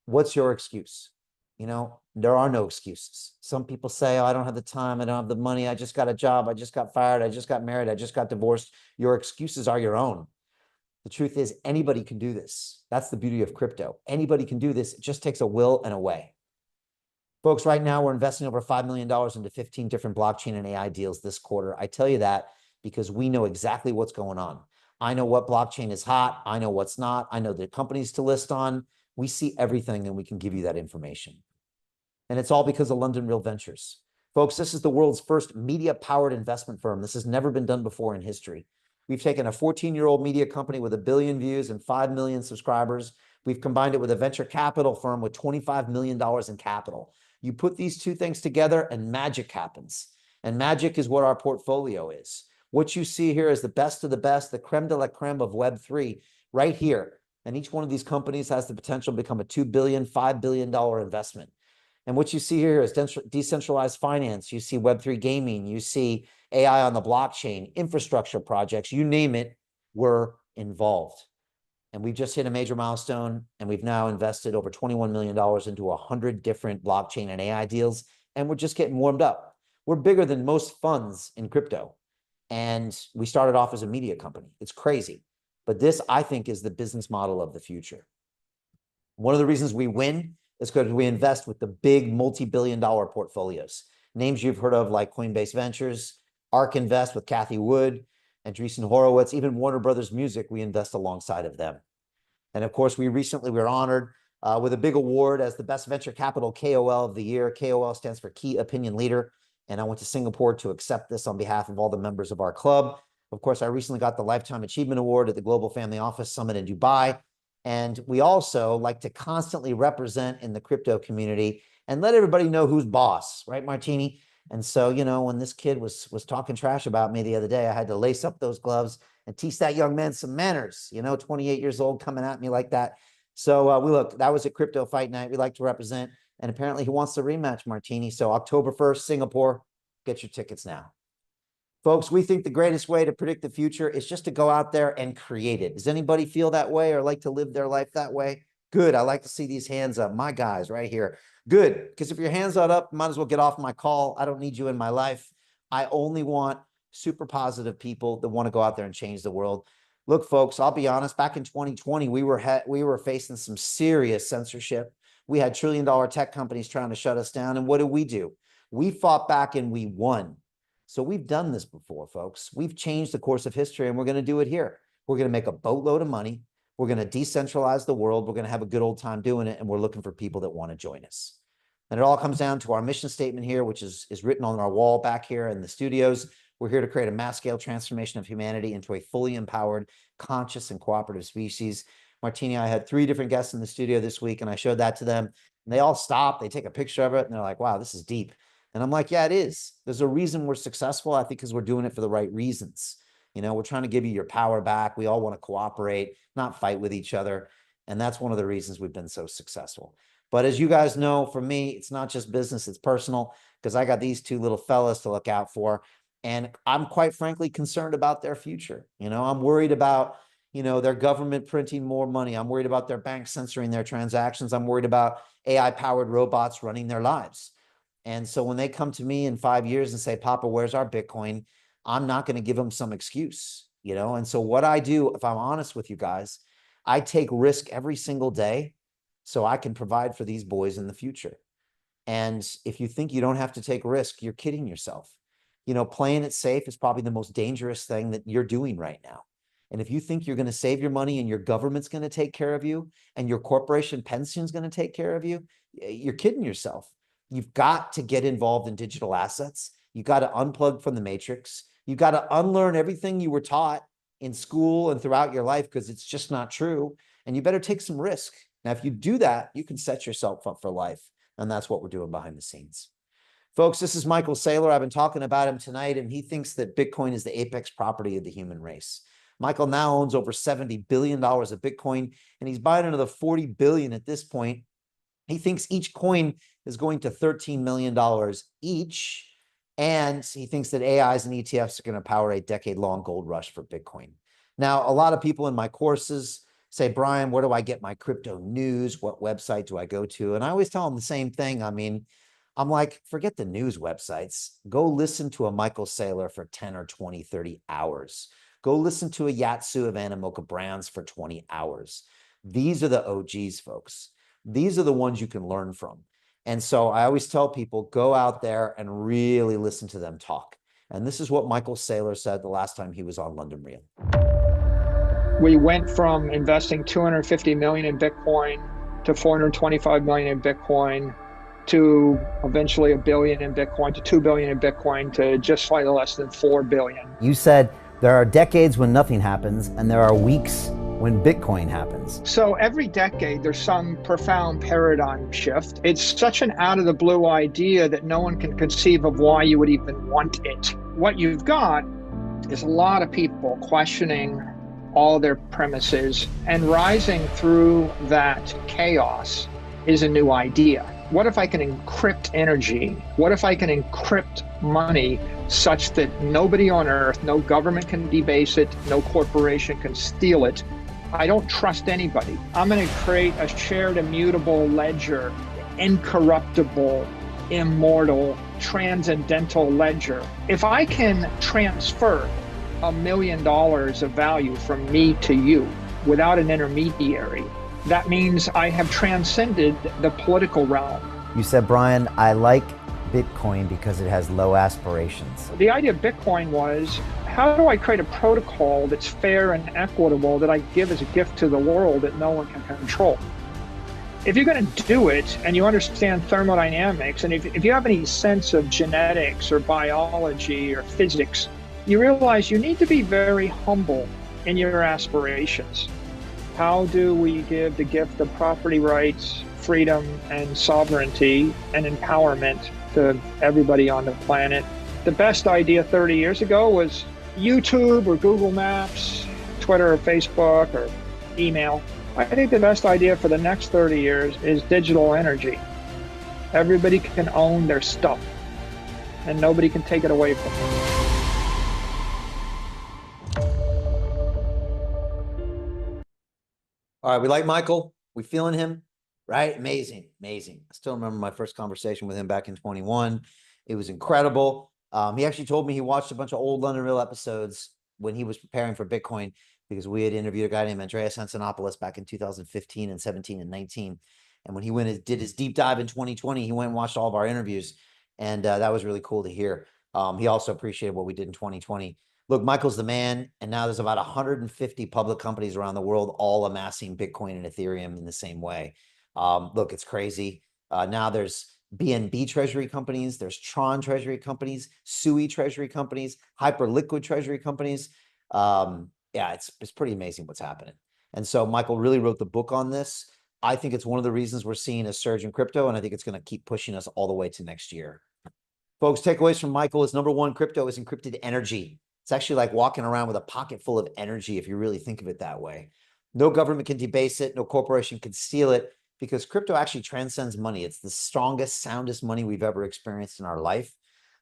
What's your excuse? There are no excuses. Some people say, oh, I don't have the time. I don't have the money. I just got a job. I just got fired. I just got married. I just got divorced. Your excuses are your own. The truth is anybody can do this. That's the beauty of crypto. Anybody can do this. It just takes a will and a way. Folks, right now we're investing over $5 million into 15 different blockchain and AI deals this quarter. I tell you that because we know exactly what's going on. I know what blockchain is hot. I know what's not. I know the companies to list on. We see everything and we can give you that information. And it's all because of London Real Ventures. Folks, this is the world's first media-powered investment firm. This has never been done before in history. We've taken a 14-year-old media company with 1 billion views and 5 million subscribers. We've combined it with a venture capital firm with $25 million in capital. You put these two things together and magic happens. And magic is what our portfolio is. What you see here is the best of the best, the creme de la creme of Web3 right here. And each one of these companies has the potential to become a $2 billion, $5 billion investment. And what you see here is decentralized finance. You see Web3 gaming. You see AI on the blockchain, infrastructure projects, you name it, we're involved. And we've just hit a major milestone, and we've now invested over $21 million into 100 different blockchain and AI deals, and we're just getting warmed up. We're bigger than most funds in crypto. And we started off as a media company. It's crazy. But this, I think, is the business model of the future. One of the reasons we win is because we invest with the big multi-billion-dollar portfolios. Names you've heard of like Coinbase Ventures, ARK Invest with Kathy Wood, Andreessen Horowitz, even Warner Brothers Music, we invest alongside of them. And of course, we were honored with a big award as the best venture capital KOL of the year. KOL stands for Key Opinion Leader. And I went to Singapore to accept this on behalf of all the members of our club. Of course, I recently got the Lifetime Achievement Award at the Global Family Office Summit in Dubai. And we also like to constantly represent in the crypto community and let everybody know who's boss, right, Martini? And so, you know, when this kid was talking trash about me the other day, I had to lace up those gloves and teach that young man some manners, 28 years old coming at me like that. So look, that was a crypto fight night. We like to represent, and apparently he wants the rematch, Martini. So October 1st, Singapore, get your tickets now. Folks, we think the greatest way to predict the future is just to go out there and create it. Does anybody feel that way or like to live their life that way? Good. I like to see these hands up. My guys right here. Good. Because if your hands are up, might as well get off my call. I don't need you in my life. I only want super positive people that want to go out there and change the world. Look, folks, I'll be honest. Back in 2020, we were facing some serious censorship. We had trillion-dollar tech companies trying to shut us down. And what do? We fought back and we won. So we've done this before, folks. We've changed the course of history, and we're going to do it here. We're going to make a boatload of money. We're going to decentralize the world. We're going to have a good old time doing it, and we're looking for people that want to join us. And it all comes down to our mission statement here, which is written on our wall back here in the studios. We're here to create a mass-scale transformation of humanity into a fully empowered, conscious, and cooperative species. Martini, I had 3 different guests in the studio this week, and I showed that to them. And they all stopped. They take a picture of it, and they're like, wow, this is deep. And I'm like, yeah, it is. There's a reason we're successful, I think, because we're doing it for the right reasons. We're trying to give you your power back. We all want to cooperate, not fight with each other. And that's one of the reasons we've been so successful. But as you guys know, for me, it's not just business, it's personal, because I got these 2 little fellas to look out for. And I'm quite frankly concerned about their future. I'm worried about, their government printing more money. I'm worried about their banks censoring their transactions. I'm worried about AI-powered robots running their lives. And so when they come to me in 5 years and say, Papa, where's our Bitcoin? I'm not going to give them some excuse, And so what I do, if I'm honest with you guys, I take risk every single day so I can provide for these boys in the future. And if you think you don't have to take risk, you're kidding yourself. Playing it safe is probably the most dangerous thing that you're doing right now. And if you think you're going to save your money and your government's going to take care of you and your corporation pension's going to take care of you, you're kidding yourself. You've got to get involved in digital assets. You've got to unplug from the matrix. You've got to unlearn everything you were taught in school and throughout your life because it's just not true. And you better take some risk. Now, if you do that, you can set yourself up for life. And that's what we're doing behind the scenes. Folks, this is Michael Saylor. I've been talking about him tonight, and he thinks that Bitcoin is the apex property of the human race. Michael now owns over $70 billion of Bitcoin, and he's buying another $40 billion at this point. He thinks each coin is going to $13 million each. And he thinks that AIs and ETFs are going to power a decade-long gold rush for Bitcoin. Now, a lot of people in my courses say, Brian, where do I get my crypto news? What website do I go to? And I always tell them the same thing. I'm like, forget the news websites. Go listen to a Michael Saylor for 10 or 20, 30 hours. Go listen to a Yatsu of Animoca Brands for 20 hours. These are the OGs, folks. These are the ones you can learn from. And so I always tell people, go out there and really listen to them talk. And this is what Michael Saylor said the last time he was on London Real. We went from investing $250 million in Bitcoin to $425 million in Bitcoin to eventually $1 billion in Bitcoin to $2 billion in Bitcoin to just slightly less than $4 billion. You said there are decades when nothing happens and there are weeks when Bitcoin happens. So every decade, there's some profound paradigm shift. It's such an out of the blue idea that no one can conceive of why you would even want it. What you've got is a lot of people questioning all their premises, and rising through that chaos is a new idea. What if I can encrypt energy? What if I can encrypt money such that nobody on earth, no government can debase it, no corporation can steal it? I don't trust anybody. I'm going to create a shared immutable ledger, incorruptible immortal, transcendental ledger. If I can transfer $1 million of value from me to you without an intermediary, that means I have transcended the political realm. You said, Brian, I like Bitcoin because it has low aspirations. The idea of Bitcoin was, how do I create a protocol that's fair and equitable that I give as a gift to the world that no one can control? If you're going to do it and you understand thermodynamics, and if you have any sense of genetics or biology or physics, you realize you need to be very humble in your aspirations. How do we give the gift of property rights, freedom, and sovereignty and empowerment to everybody on the planet? The best idea 30 years ago was YouTube or Google Maps, Twitter or Facebook or email. I think the best idea for the next 30 years is digital energy. Everybody can own their stuff and nobody can take it away from them. All right, we like Michael. We feeling him, right? Amazing, amazing. I still remember my first conversation with him back in 21. It was incredible. He actually told me he watched a bunch of old London Real episodes when he was preparing for Bitcoin, because we had interviewed a guy named Andreas Antonopoulos back in 2015 and 17 and 19. And when he went and did his deep dive in 2020, he went and watched all of our interviews. And that was really cool to hear. He also appreciated what we did in 2020. Look, Michael's the man, and now there's about 150 public companies around the world all amassing Bitcoin and Ethereum in the same way. Look, it's crazy. Now there's BNB treasury companies, there's Tron treasury companies, SUI treasury companies, Hyperliquid treasury companies. Yeah, it's pretty amazing what's happening. And so Michael really wrote the book on this. I think it's one of the reasons we're seeing a surge in crypto, and I think it's going to keep pushing us all the way to next year. Folks, takeaways from Michael is number one, crypto is encrypted energy. It's actually like walking around with a pocket full of energy if you really think of it that way. No government can debase it. No corporation can steal it, because crypto actually transcends money. It's the strongest, soundest money we've ever experienced in our life.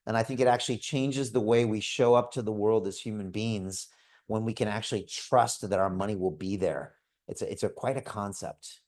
And I think it actually changes the way we show up to the world as human beings when we can actually trust that our money will be there. It's quite a concept.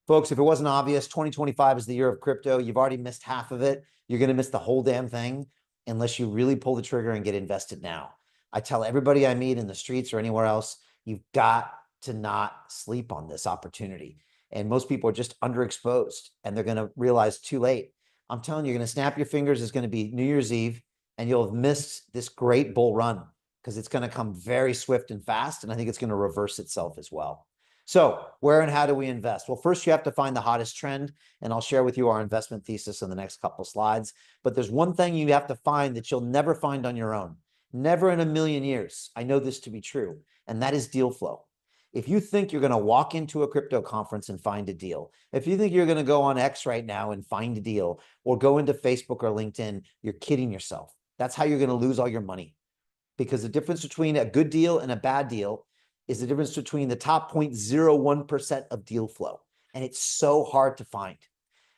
Folks, if it wasn't obvious, 2025 is the year of crypto. You've already missed half of it. You're going to miss the whole damn thing unless you really pull the trigger and get invested now. I tell everybody I meet in the streets or anywhere else, you've got to not sleep on this opportunity. And most people are just underexposed, and they're going to realize too late. I'm telling you, you're going to snap your fingers. It's going to be New Year's Eve, and you'll have missed this great bull run, because it's going to come very swift and fast. And I think it's going to reverse itself as well. So where and how do we invest? Well, first you have to find the hottest trend, and I'll share with you our investment thesis in the next couple slides. But there's one thing you have to find that you'll never find on your own. Never in a million years. I know this to be true, and that is deal flow. If you think you're going to walk into a crypto conference and find a deal, if you think you're going to go on X right now and find a deal, or go into Facebook or LinkedIn, you're kidding yourself. That's how you're going to lose all your money. Because the difference between a good deal and a bad deal is the difference between the top 0.01% of deal flow. And it's so hard to find.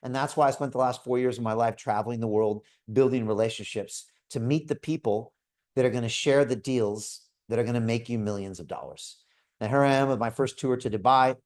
And that's why I spent the last 4 years of my life traveling the world, building relationships to meet the people that are going to share the deals that are going to make you millions of dollars. Now, here I am with my first tour to Dubai,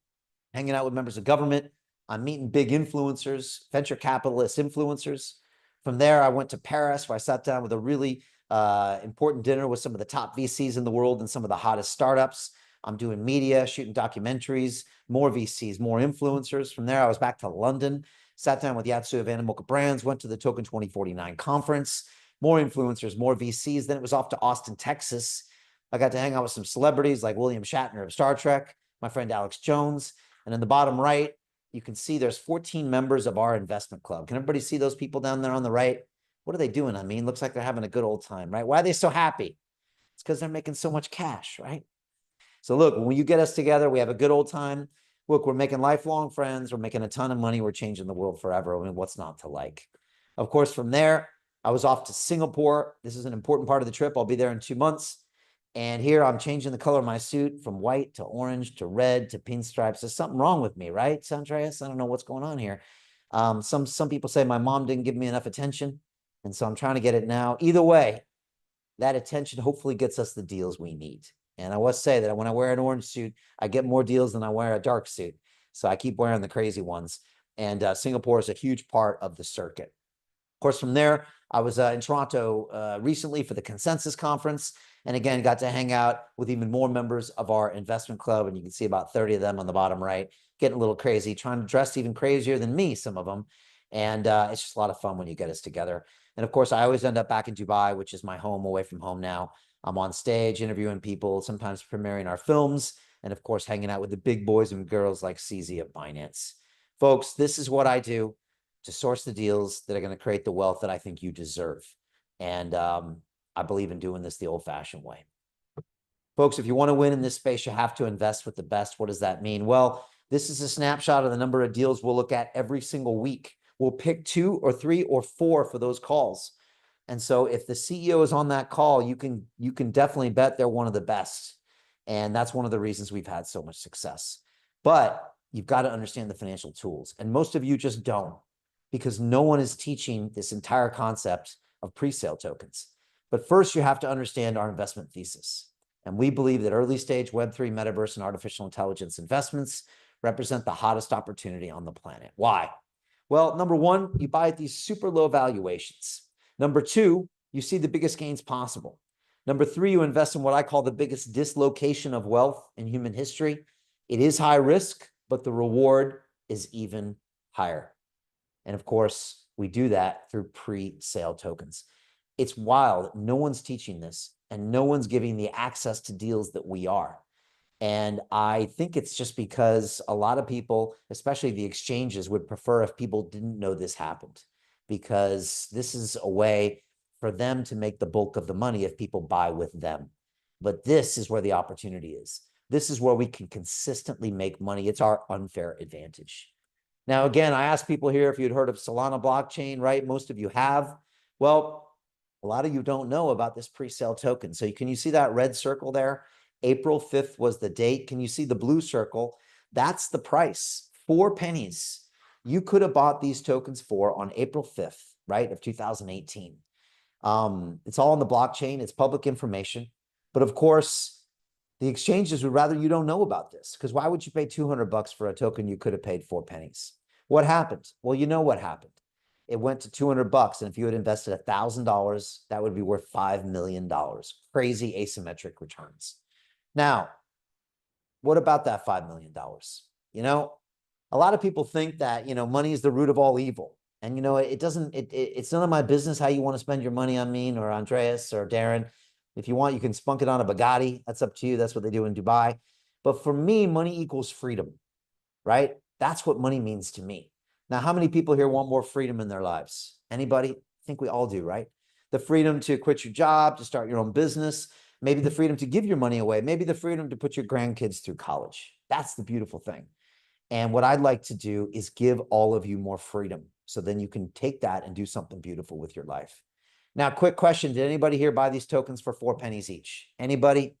hanging out with members of government. I'm meeting big influencers, venture capitalist influencers. From there, I went to Paris, where I sat down with a really important dinner with some of the top VCs in the world and some of the hottest startups. I'm doing media, shooting documentaries, more VCs, more influencers. From there, I was back to London, sat down with Yatsu of Animoca Brands, went to the Token 2049 conference, more influencers, more VCs. Then it was off to Austin, Texas. I got to hang out with some celebrities like William Shatner of Star Trek, my friend Alex Jones. And in the bottom right, you can see there's 14 members of our investment club. Can everybody see those people down there on the right? What are they doing? I mean, looks like they're having a good old time, right? Why are they so happy? It's because they're making so much cash, right? So look, when you get us together, we have a good old time. Look, we're making lifelong friends. We're making a ton of money. We're changing the world forever. I mean, what's not to like? Of course, from there, I was off to Singapore. This is an important part of the trip. I'll be there in 2 months. And here I'm changing the color of my suit from white to orange to red to pinstripes. There's something wrong with me, right, Andreas? I don't know what's going on here. Some people say my mom didn't give me enough attention, and so I'm trying to get it now. Either way, that attention hopefully gets us the deals we need. And I must say that when I wear an orange suit, I get more deals than I wear a dark suit. So I keep wearing the crazy ones. And Singapore is a huge part of the circuit. course, from there, I was in Toronto recently for the Consensus Conference. And again, got to hang out with even more members of our investment club. And you can see about 30 of them on the bottom right, getting a little crazy, trying to dress even crazier than me, some of them. And it's just a lot of fun when you get us together. And of course, I always end up back in Dubai, which is my home away from home now. I'm on stage interviewing people, sometimes premiering our films, and of course, hanging out with the big boys and girls like CZ at Binance. Folks, this is what I do to source the deals that are going to create the wealth that I think you deserve. And I believe in doing this the old-fashioned way. Folks, if you want to win in this space, you have to invest with the best. What does that mean? Well, this is a snapshot of the number of deals we'll look at every single week. We'll pick 2 or 3 or 4 for those calls. And so if the CEO is on that call, you can definitely bet they're one of the best. And that's one of the reasons we've had so much success. But you've got to understand the financial tools. And most of you just don't, because no one is teaching this entire concept of pre-sale tokens. But first, you have to understand our investment thesis. And we believe that early stage Web3, metaverse, and artificial intelligence investments represent the hottest opportunity on the planet. Why? Well, number one, you buy at these super low valuations. Number two, you see the biggest gains possible. Number three, you invest in what I call the biggest dislocation of wealth in human history. It is high risk, but the reward is even higher. And of course, we do that through pre-sale tokens. It's wild. No one's teaching this, and no one's giving the access to deals that we are. And I think it's just because a lot of people, especially the exchanges, would prefer if people didn't know this happened, because this is a way for them to make the bulk of the money if people buy with them. But this is where the opportunity is. This is where we can consistently make money. It's our unfair advantage. Now, again, I asked people here if you'd heard of Solana blockchain, right? Most of you have. Well, a lot of you don't know about this pre-sale token. So can you see that red circle there? April 5th was the date. Can you see the blue circle? That's the price, 4 pennies. You could have bought these tokens for on April 5th, right, of 2018. It's all on the blockchain. It's public information. But of course, the exchanges would rather you don't know about this, because why would you pay $200 for a token you could have paid 4 pennies? What happened? Well, you know what happened. It went to $200, and if you had invested $1,000, that would be worth $5 million. Crazy asymmetric returns. Now, what about that $5 million? You know, a lot of people think that, you know, money is the root of all evil. And, you know, it's none of my business how you want to spend your money on me or Andreas or Darren. If you want, you can spunk it on a Bugatti. That's up to you. That's what they do in Dubai. But for me, money equals freedom, right? That's what money means to me. Now, how many people here want more freedom in their lives? Anybody? I think we all do, right? The freedom to quit your job, to start your own business, maybe the freedom to give your money away, maybe the freedom to put your grandkids through college. That's the beautiful thing. And what I'd like to do is give all of you more freedom, so then you can take that and do something beautiful with your life. Now, quick question. Did anybody here buy these tokens for 4 pennies each? Anybody?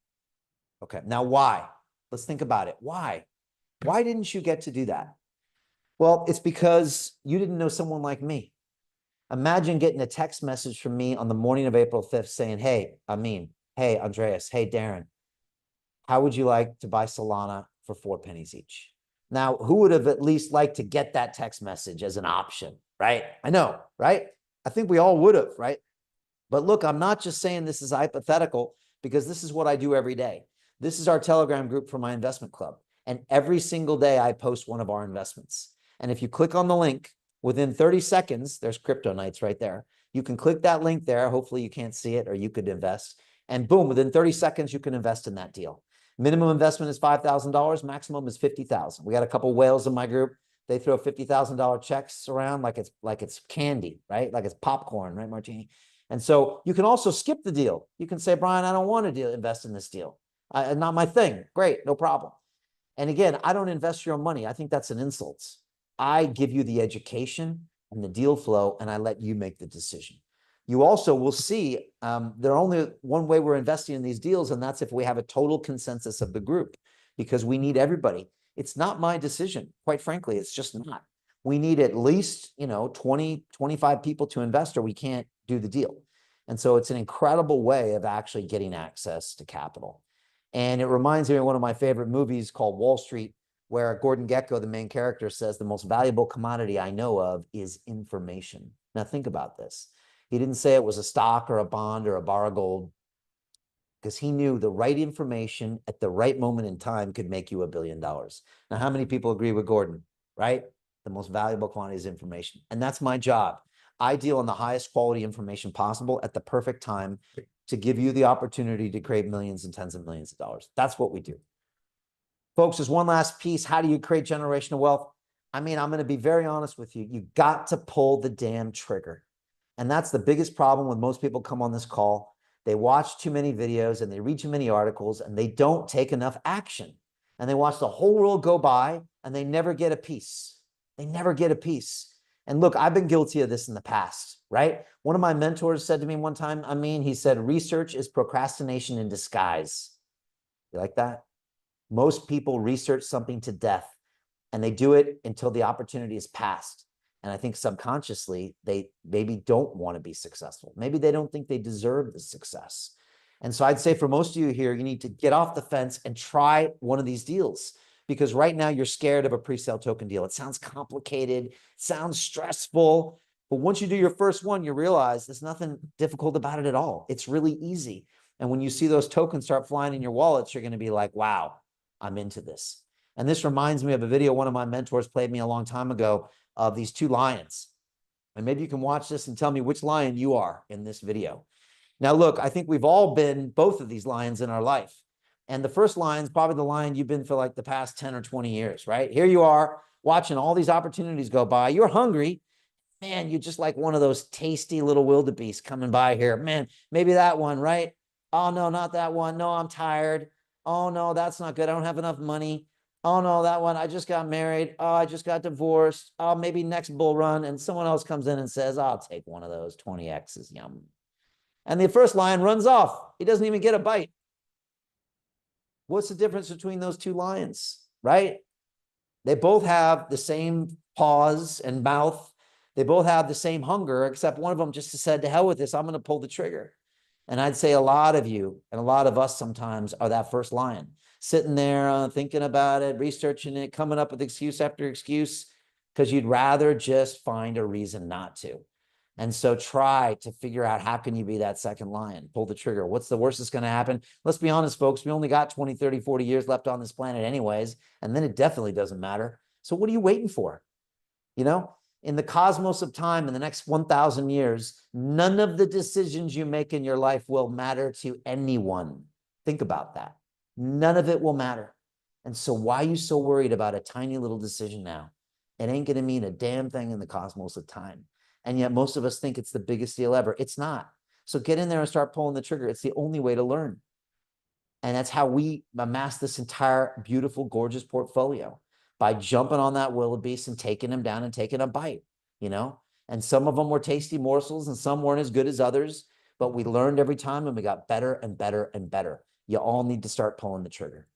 Okay. Now, why? Let's think about it. Why? Why didn't you get to do that? Well, it's because you didn't know someone like me. Imagine getting a text message from me on the morning of April 5th saying, hey, Amin, hey, Andreas, hey, Darren, how would you like to buy Solana for 4 pennies each? Now, who would have at least liked to get that text message as an option, right? I know, right? I think we all would have, right? But look, I'm not just saying this is hypothetical, because this is what I do every day. This is our Telegram group for my investment club. And every single day I post one of our investments. And if you click on the link, within 30 seconds, there's Crypto Nights right there. You can click that link there. Hopefully you can't see it, or you could invest. And boom, within 30 seconds, you can invest in that deal. Minimum investment is $5,000. Maximum is $50,000. We got a couple whales in my group. They throw $50,000 checks around like it's candy, right? Like it's popcorn, right, Martini? And so you can also skip the deal. You can say, Brian, I don't want to invest in this deal. Not my thing. Great, no problem. And again, I don't invest your money. I think that's an insult. I give you the education and the deal flow, and I let you make the decision. You also will see there's only one way we're investing in these deals, and that's if we have a total consensus of the group, because we need everybody. It's not my decision. Quite frankly, it's just not. We need at least, 20, 25 people to invest, or we can't do the deal. And so it's an incredible way of actually getting access to capital. And it reminds me of one of my favorite movies called Wall Street, where Gordon Gekko, the main character, says the most valuable commodity I know of is information. Now think about this. He didn't say it was a stock or a bond or a bar of gold, because he knew the right information at the right moment in time could make you $1 billion. Now, how many people agree with Gordon, right? The most valuable quantity is information. And that's my job. I deal in the highest quality information possible at the perfect time to give you the opportunity to create millions and tens of millions of dollars. That's what we do. Folks, there's one last piece. How do you create generational wealth? I mean, I'm going to be very honest with you. You got to pull the damn trigger. And that's the biggest problem when most people come on this call. They watch too many videos and they read too many articles and they don't take enough action. And they watch the whole world go by and they never get a piece. They never get a piece. And look, I've been guilty of this in the past, right? One of my mentors said to me one time, he said, research is procrastination in disguise. You like that? Most people research something to death and they do it until the opportunity is passed. And I think subconsciously, they maybe don't want to be successful. Maybe they don't think they deserve the success. And so I'd say for most of you here, you need to get off the fence and try one of these deals, because right now you're scared of a pre-sale token deal. It sounds complicated, it sounds stressful, but once you do your first one, you realize there's nothing difficult about it at all. It's really easy. And when you see those tokens start flying in your wallets, you're going to be like, wow, I'm into this. And this reminds me of a video one of my mentors played me a long time ago of these two lions. And maybe you can watch this and tell me which lion you are in this video. Now, look, I think we've all been both of these lions in our life. And the first lion is probably the lion you've been for like the past 10 or 20 years, right? Here you are watching all these opportunities go by. You're hungry. Man, you're just like one of those tasty little wildebeest coming by here. Man, maybe that one, right? Oh, no, not that one. No, I'm tired. Oh, no, that's not good. I don't have enough money. Oh, no, that one. I just got married. Oh, I just got divorced. Oh, maybe next bull run. And someone else comes in and says, I'll take one of those 20Xs. Yum. And the first lion runs off. He doesn't even get a bite. What's the difference between those two lions, right? They both have the same paws and mouth. They both have the same hunger, except one of them just said, to hell with this, I'm going to pull the trigger. And I'd say a lot of you and a lot of us sometimes are that first lion, sitting there thinking about it, researching it, coming up with excuse after excuse, because you'd rather just find a reason not to. And so try to figure out, how can you be that second lion? Pull the trigger. What's the worst that's going to happen? Let's be honest, folks. We only got 20, 30, 40 years left on this planet anyways, and then it definitely doesn't matter. So what are you waiting for? You know, in the cosmos of time, in the next 1,000 years, none of the decisions you make in your life will matter to anyone. Think about that. None of it will matter. And so why are you so worried about a tiny little decision now? It ain't going to mean a damn thing in the cosmos of time. And yet most of us think it's the biggest deal ever. It's not. So get in there and start pulling the trigger. It's the only way to learn. And that's how we amass this entire beautiful, gorgeous portfolio, by jumping on that wildebeest and taking him down and taking a bite, you know? And some of them were tasty morsels and some weren't as good as others, but we learned every time and we got better and better and better. You all need to start pulling the trigger.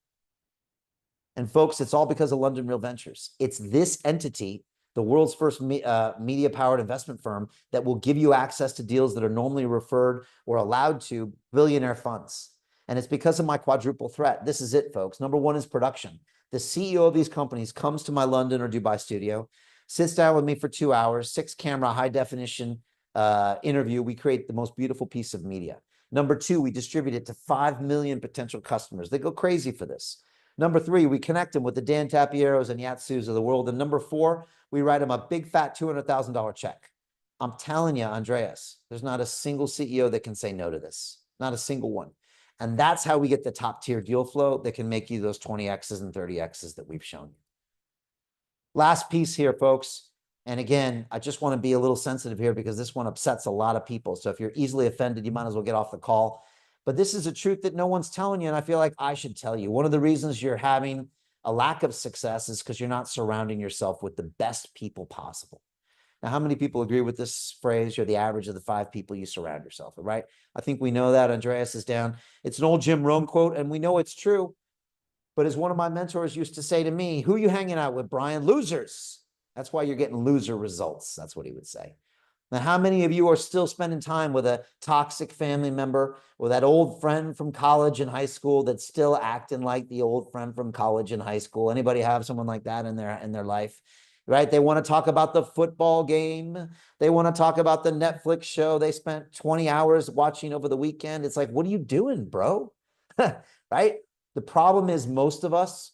And folks, it's all because of London Real Ventures. It's this entity, the world's first media-powered investment firm, that will give you access to deals that are normally referred or allowed to billionaire funds. And it's because of my quadruple threat. This is it, folks. Number one is production. The CEO of these companies comes to my London or Dubai studio, sits down with me for 2 hours, 6-camera, high-definition interview. We create the most beautiful piece of media. Number two, we distribute it to 5 million potential customers. They go crazy for this. Number three, we connect them with the Dan Tapieros and Yatsus of the world. And number four, we write them a big, fat $200,000 check. I'm telling you, Andreas, there's not a single CEO that can say no to this. Not a single one. And that's how we get the top tier deal flow that can make you those 20Xs and 30Xs that we've shown you. Last piece here, folks. And again, I just want to be a little sensitive here because this one upsets a lot of people. So if you're easily offended, you might as well get off the call. But this is a truth that no one's telling you, and I feel like I should tell you. One of the reasons you're having a lack of success is because you're not surrounding yourself with the best people possible. Now, how many people agree with this phrase? You're the average of the 5 people you surround yourself with, right? I think we know that. Andreas is down. It's an old Jim Rohn quote, and we know it's true. But as one of my mentors used to say to me, who are you hanging out with, Brian? Losers. That's why you're getting loser results. That's what he would say. Now, how many of you are still spending time with a toxic family member or that old friend from college and high school that's still acting like the old friend from college and high school? Anybody have someone like that in their life? right? They want to talk about the football game. They want to talk about the Netflix show they spent 20 hours watching over the weekend. It's like, what are you doing, bro? Right? The problem is most of us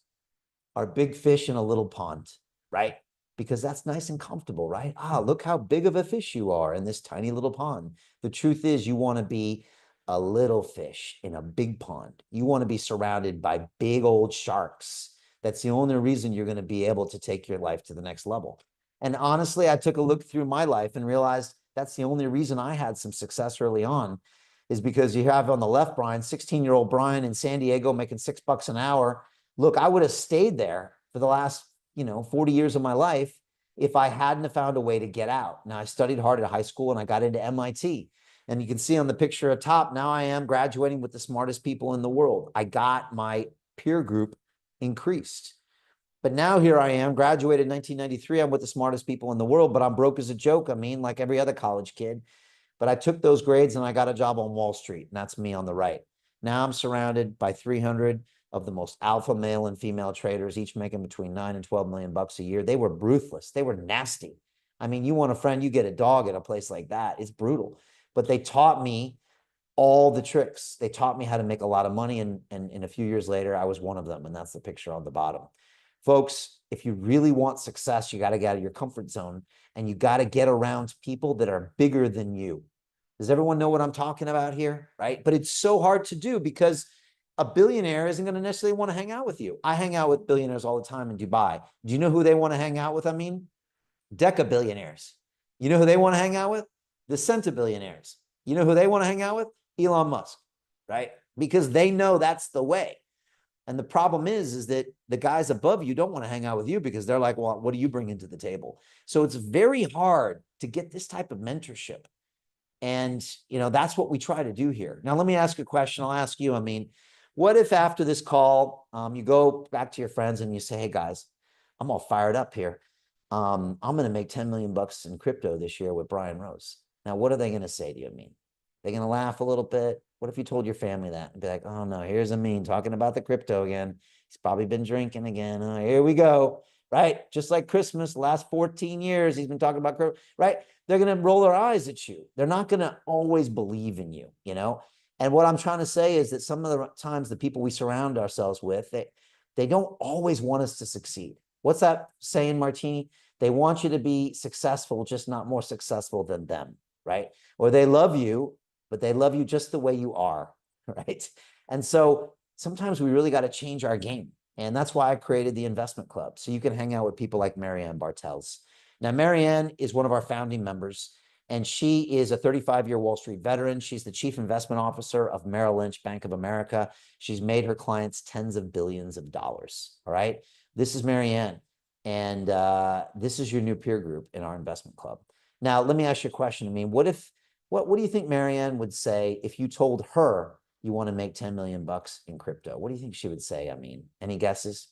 are big fish in a little pond, right? Because that's nice and comfortable, right? Ah, look how big of a fish you are in this tiny little pond. The truth is, you want to be a little fish in a big pond. You want to be surrounded by big old sharks. That's the only reason you're going to be able to take your life to the next level. And honestly, I took a look through my life and realized that's the only reason I had some success early on, is because you have on the left, Brian, 16-year-old Brian in San Diego making $6 an hour. Look, I would have stayed there for the last, 40 years of my life if I hadn't have found a way to get out. Now, I studied hard at high school and I got into MIT. And you can see on the picture at top, now I am graduating with the smartest people in the world. I got my peer group increased. But now here I am, graduated in 1993. I'm with the smartest people in the world, but I'm broke as a joke. I mean, like every other college kid. But I took those grades and I got a job on Wall Street, and that's me on the right. Now I'm surrounded by 300 of the most alpha male and female traders, each making between 9 and 12 million bucks a year. They were ruthless. They were nasty. I mean, you want a friend, you get a dog at a place like that. It's brutal. But they taught me all the tricks. They taught me how to make a lot of money. And a few years later, I was one of them. And that's the picture on the bottom. Folks, if you really want success, you got to get out of your comfort zone and you got to get around people that are bigger than you. Does everyone know what I'm talking about here? Right? But it's so hard to do because a billionaire isn't going to necessarily want to hang out with you. I hang out with billionaires all the time in Dubai. Do you know who they want to hang out with? I mean, deca billionaires. You know who they want to hang out with? The centibillionaires. You know who they want to hang out with? Elon Musk, right? Because they know that's the way. And the problem is that the guys above you don't want to hang out with you because they're like, well, what do you bring into the table? So it's very hard to get this type of mentorship. And, that's what we try to do here. Now, let me ask you a question. I'll ask you, what if after this call, you go back to your friends and you say, hey guys, I'm all fired up here. I'm going to make 10 million bucks in crypto this year with Brian Rose. Now, what are they going to say to you, Amin? They're going to laugh a little bit. What if you told your family that and be like, oh no, here's Amin talking about the crypto again. He's probably been drinking again. Oh, here we go. Right? Just like Christmas, last 14 years, he's been talking about crypto, right? They're going to roll their eyes at you. They're not going to always believe in you, And what I'm trying to say is that some of the times the people we surround ourselves with, they don't always want us to succeed. What's that saying, Martini? They want you to be successful, just not more successful than them, right? Or they love you, but they love you just the way you are, right? And so sometimes we really got to change our game. And that's why I created the investment club. So you can hang out with people like Marianne Bartels. Now, Marianne is one of our founding members, and she is a 35-year Wall Street veteran. She's the chief investment officer of Merrill Lynch Bank of America. She's made her clients tens of billions of dollars, all right? This is Marianne, and this is your new peer group in our investment club. Now, let me ask you a question. What do you think Marianne would say if you told her you want to make 10 million bucks in crypto? What do you think she would say? Any guesses?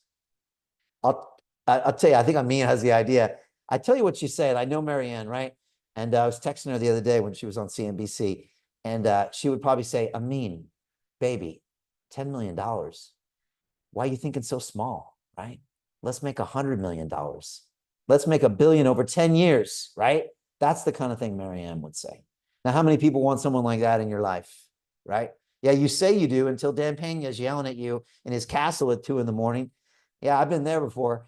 I'll tell you, I think Amin has the idea. I tell you what she said. I know Marianne, right? And I was texting her the other day when she was on CNBC, and she would probably say, Amin, baby, $10 million. Why are you thinking so small, right? Let's make $100 million. Let's make $1 billion over 10 years, right? That's the kind of thing Marianne would say. Now, how many people want someone like that in your life, right? Yeah, you say you do until Dan Pena is yelling at you in his castle at 2 a.m. Yeah, I've been there before.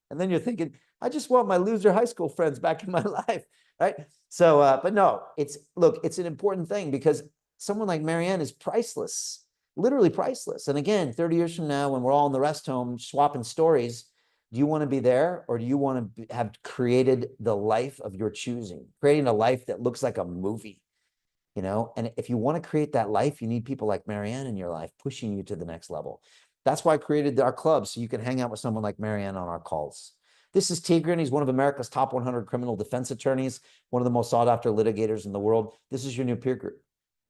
And then you're thinking, I just want my loser high school friends back in my life, right? So, but no, it's an important thing because someone like Marianne is priceless, literally priceless. And again, 30 years from now, when we're all in the rest home swapping stories, do you want to be there, or do you want to have created the life of your choosing, creating a life that looks like a movie? And if you want to create that life, you need people like Marianne in your life pushing you to the next level. That's why I created our club, so you can hang out with someone like Marianne on our calls. This is Tigran. He's one of America's top 100 criminal defense attorneys, one of the most sought after litigators in the world. This is your new peer group.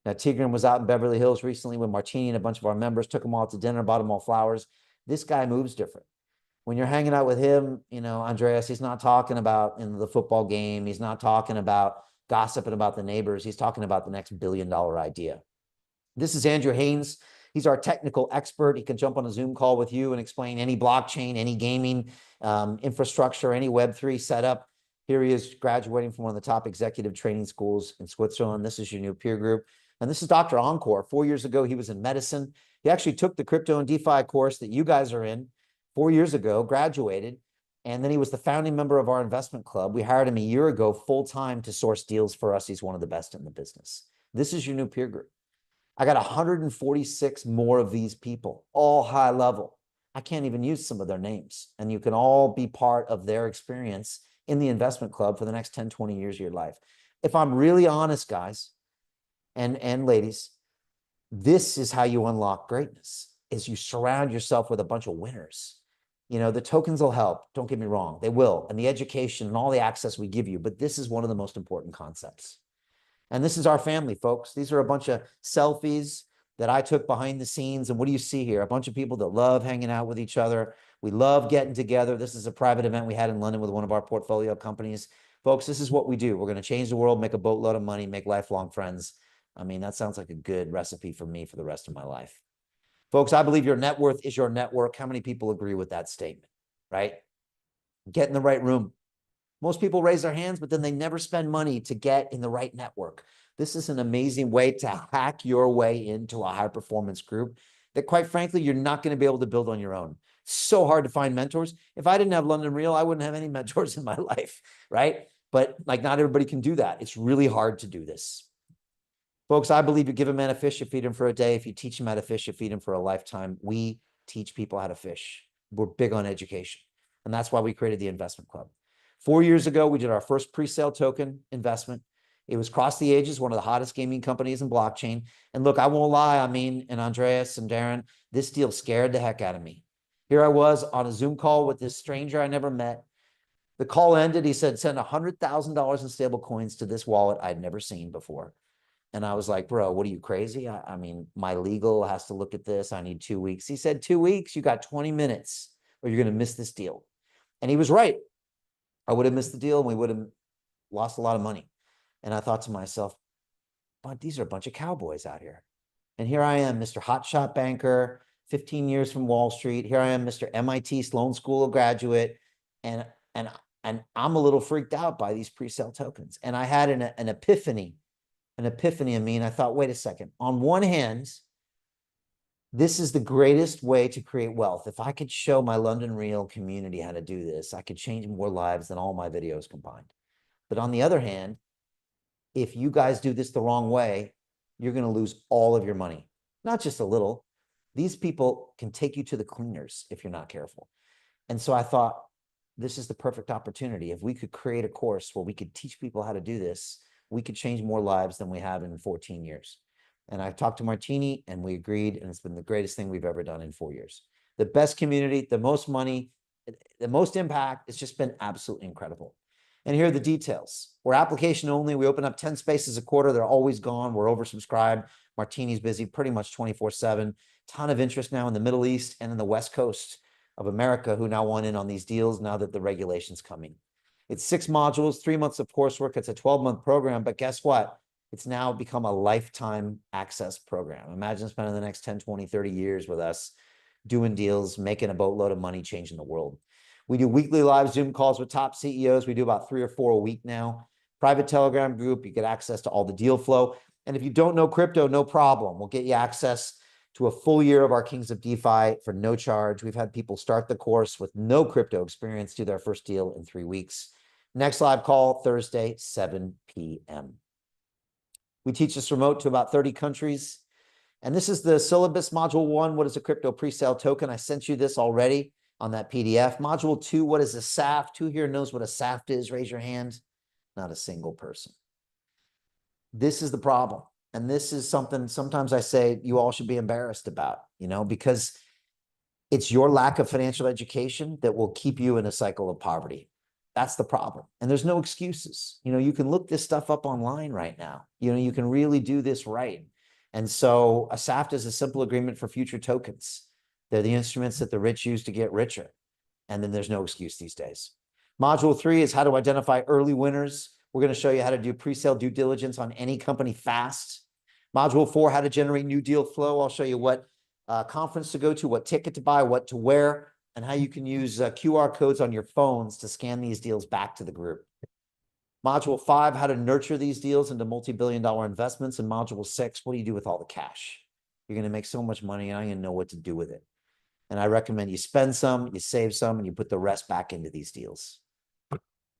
Now, Tigran was out in Beverly Hills recently with Martini and a bunch of our members, took them all out to dinner, bought them all flowers. This guy moves different. When you're hanging out with him, Andreas, he's not talking about the football game. He's not talking about gossiping about the neighbors. He's talking about the next $1 billion idea. This is Andrew Haynes. He's our technical expert. He can jump on a Zoom call with you and explain any blockchain, any gaming infrastructure, any Web3 setup. Here he is graduating from one of the top executive training schools in Switzerland. This is your new peer group. And this is Dr. Encore. 4 years ago, he was in medicine. He actually took the crypto and DeFi course that you guys are in 4 years ago, graduated. And then he was the founding member of our investment club. We hired him a year ago full-time to source deals for us. He's one of the best in the business. This is your new peer group. I got 146 more of these people, all high level. I can't even use some of their names. And you can all be part of their experience in the investment club for the next 10, 20 years of your life. If I'm really honest, guys and ladies, this is how you unlock greatness, is you surround yourself with a bunch of winners. You know, the tokens will help. Don't get me wrong. They will. And the education and all the access we give you. But this is one of the most important concepts. And this is our family, folks. These are a bunch of selfies that I took behind the scenes. And what do you see here? A bunch of people that love hanging out with each other. We love getting together. This is a private event we had in London with one of our portfolio companies. Folks, this is what we do. We're going to change the world, make a boatload of money, make lifelong friends. I mean, that sounds like a good recipe for me for the rest of my life. Folks, I believe your net worth is your network. How many people agree with that statement, right? Get in the right room. Most people raise their hands, but then they never spend money to get in the right network. This is an amazing way to hack your way into a high performance group that, quite frankly, you're not going to be able to build on your own. So hard to find mentors. If I didn't have London Real, I wouldn't have any mentors in my life, right? But like, not everybody can do that. It's really hard to do this. Folks, I believe you give a man a fish, you feed him for a day. If you teach him how to fish, you feed him for a lifetime. We teach people how to fish. We're big on education. And that's why we created the investment club. 4 years ago, we did our first pre-sale token investment. It was Cross the Ages, one of the hottest gaming companies in blockchain. And look, I won't lie, I mean, and Andreas and Darren, this deal scared the heck out of me. Here I was on a Zoom call with this stranger I never met. The call ended. He said, send $100,000 in stable coins to this wallet I'd never seen before. And I was like, bro, what are you, crazy? I mean, my legal has to look at this. I need 2 weeks. He said, 2 weeks, you got 20 minutes or you're going to miss this deal. And he was right. I would have missed the deal and we would have lost a lot of money. And I thought to myself, but these are a bunch of cowboys out here. And here I am, Mr. Hotshot Banker, 15 years from Wall Street. Here I am, Mr. MIT Sloan School graduate. And I'm a little freaked out by these pre-sale tokens. And I had an epiphany in me. And I thought, wait a second. On one hand, this is the greatest way to create wealth. If I could show my London Real community how to do this, I could change more lives than all my videos combined. But on the other hand, if you guys do this the wrong way, you're going to lose all of your money. Not just a little. These people can take you to the cleaners if you're not careful. And so I thought, this is the perfect opportunity. If we could create a course where we could teach people how to do this, we could change more lives than we have in 14 years. And I talked to Martini and we agreed, and it's been the greatest thing we've ever done in 4 years. The best community, the most money, the most impact. It's just been absolutely incredible. And here are the details. We're application only. We open up 10 spaces a quarter. They're always gone. We're oversubscribed. Martini's busy pretty much 24/7. Ton of interest now in the Middle East and in the West Coast of America who now want in on these deals now that the regulation's coming. It's 6 modules, 3 months of coursework. It's a 12-month program, but guess what? It's now become a lifetime access program. Imagine spending the next 10, 20, 30 years with us doing deals, making a boatload of money, changing the world. We do weekly live Zoom calls with top CEOs. We do about 3 or 4 a week now. Private Telegram group, you get access to all the deal flow. And if you don't know crypto, no problem. We'll get you access to a full year of our Kings of DeFi for no charge. We've had people start the course with no crypto experience, do their first deal in 3 weeks. Next live call, Thursday, 7 p.m. We teach this remote to about 30 countries. And this is the syllabus. Module 1, what is a crypto pre-sale token? I sent you this already on that PDF. Module 2, what is a SAFT? Who here knows what a SAFT is? Raise your hand. Not a single person. This is the problem. And this is something sometimes I say you all should be embarrassed about, because it's your lack of financial education that will keep you in a cycle of poverty. That's the problem. And there's no excuses. You can look this stuff up online right now. You can really do this right. And so a SAFT is a simple agreement for future tokens. They're the instruments that the rich use to get richer. And then there's no excuse these days. Module 3 is how to identify early winners. We're going to show you how to do pre-sale due diligence on any company fast. Module 4, how to generate new deal flow. I'll show you what conference to go to, what ticket to buy, what to wear, and how you can use QR codes on your phones to scan these deals back to the group. Module 5, how to nurture these deals into multi-billion-dollar investments. And Module 6, what do you do with all the cash? You're going to make so much money, and I don't even know what to do with it. And I recommend you spend some, you save some, and you put the rest back into these deals.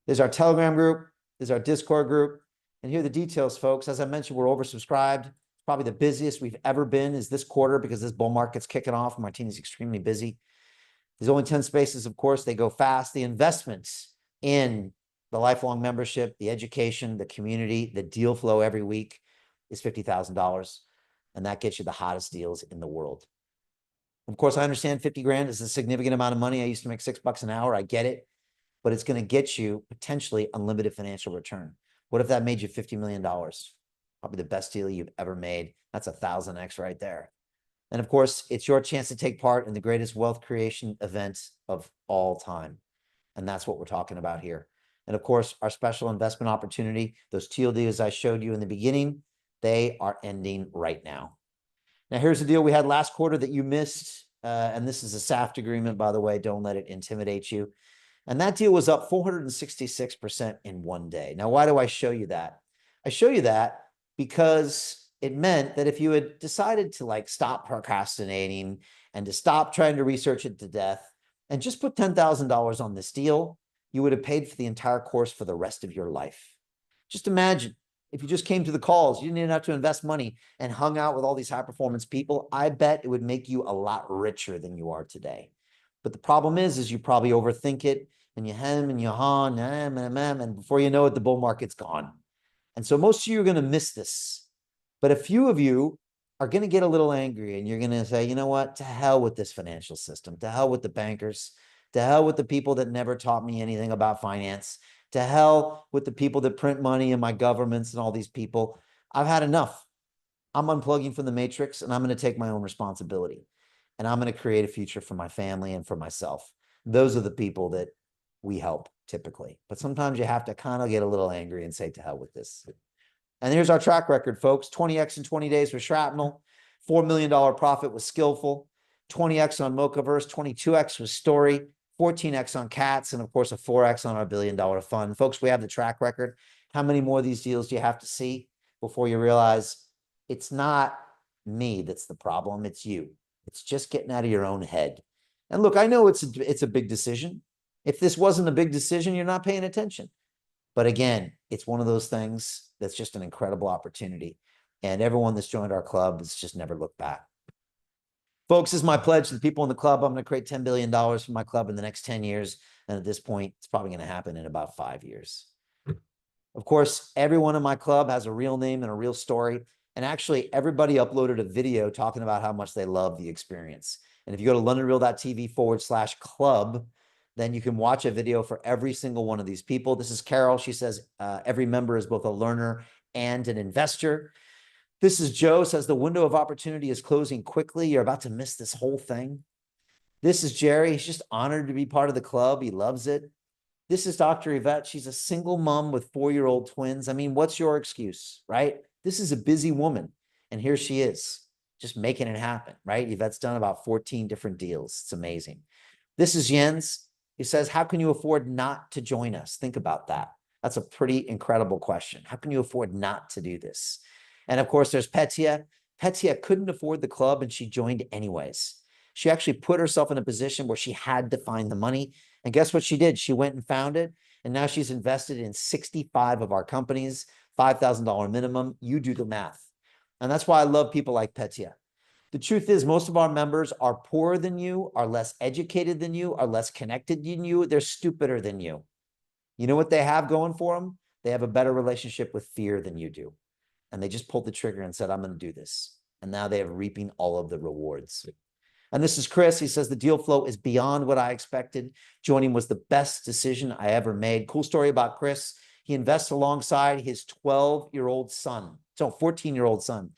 There's our Telegram group. There's our Discord group. And here are the details, folks. As I mentioned, we're oversubscribed. Probably the busiest we've ever been is this quarter because this bull market's kicking off. Martini's extremely busy. There's only 10 spaces, of course. They go fast. The investments in the lifelong membership, the education, the community, the deal flow every week is $50,000. And that gets you the hottest deals in the world. Of course, I understand 50 grand is a significant amount of money. I used to make $6 an hour. I get it. But it's going to get you potentially unlimited financial return. What if that made you $50 million? Probably the best deal you've ever made. That's 1,000x right there. And of course, it's your chance to take part in the greatest wealth creation event of all time. And that's what we're talking about here. And of course, our special investment opportunity, those teal deals I showed you in the beginning, they are ending right now. Now, here's the deal we had last quarter that you missed. And this is a SAFT agreement, by the way. Don't let it intimidate you. And that deal was up 466% in one day. Now, why do I show you that? I show you that because it meant that if you had decided to like stop procrastinating and to stop trying to research it to death and just put $10,000 on this deal, you would have paid for the entire course for the rest of your life. Just imagine if you just came to the calls, you didn't even have to invest money and hung out with all these high performance people. I bet it would make you a lot richer than you are today. But the problem is you probably overthink it and you hem and you haw and before you know it, the bull market's gone. And so most of you are going to miss this. But a few of you are going to get a little angry and you're going to say, you know what, to hell with this financial system, to hell with the bankers, to hell with the people that never taught me anything about finance, to hell with the people that print money and my governments and all these people. I've had enough. I'm unplugging from the matrix and I'm going to take my own responsibility. And I'm going to create a future for my family and for myself. Those are the people that we help typically. But sometimes you have to kind of get a little angry and say, to hell with this. And here's our track record, folks. 20x in 20 days with Shrapnel. $4 million profit was Skillful. 20x on Mochaverse. 22x with Story. 14x on Cats. And of course, a 4x on our $1 billion fund. Folks, we have the track record. How many more of these deals do you have to see before you realize it's not me that's the problem? It's you. It's just getting out of your own head. And look, I know it's a big decision. If this wasn't a big decision, you're not paying attention. But again, it's one of those things that's just an incredible opportunity. And everyone that's joined our club has just never looked back. Folks, this is my pledge to the people in the club. I'm going to create $10 billion for my club in the next 10 years. And at this point, it's probably going to happen in about 5 years. Of course, everyone in my club has a real name and a real story. And actually, everybody uploaded a video talking about how much they love the experience. And if you go to londonreal.tv/club, then you can watch a video for every single one of these people. This is Carol. She says, every member is both a learner and an investor. This is Joe, says the window of opportunity is closing quickly. You're about to miss this whole thing. This is Jerry. He's just honored to be part of the club. He loves it. This is Dr. Yvette. She's a single mom with 4-year-old twins. I mean, what's your excuse, right? This is a busy woman. And here she is, just making it happen, right? Yvette's done about 14 different deals. It's amazing. This is Jens. He says, how can you afford not to join us? Think about that. That's a pretty incredible question. How can you afford not to do this? And of course, there's Petya. Petya couldn't afford the club and she joined anyways. She actually put herself in a position where she had to find the money. And guess what she did? She went and found it. And now she's invested in 65 of our companies, $5,000 minimum. You do the math. And that's why I love people like Petya. The truth is, most of our members are poorer than you, are less educated than you, are less connected than you. They're stupider than you. You know what they have going for them? They have a better relationship with fear than you do. And they just pulled the trigger and said, I'm going to do this. And now they are reaping all of the rewards. And this is Chris. He says, the deal flow is beyond what I expected. Joining was the best decision I ever made. Cool story about Chris. He invests alongside his 12-year-old son. So 14-year-old son.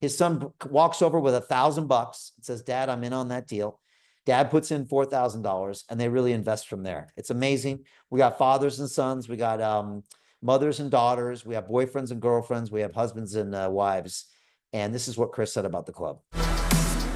His son walks over with $1,000 and says, Dad, I'm in on that deal. Dad puts in $4,000 and they really invest from there. It's amazing. We got fathers and sons. We got mothers and daughters. We have boyfriends and girlfriends. We have husbands and wives. And this is what Chris said about the club.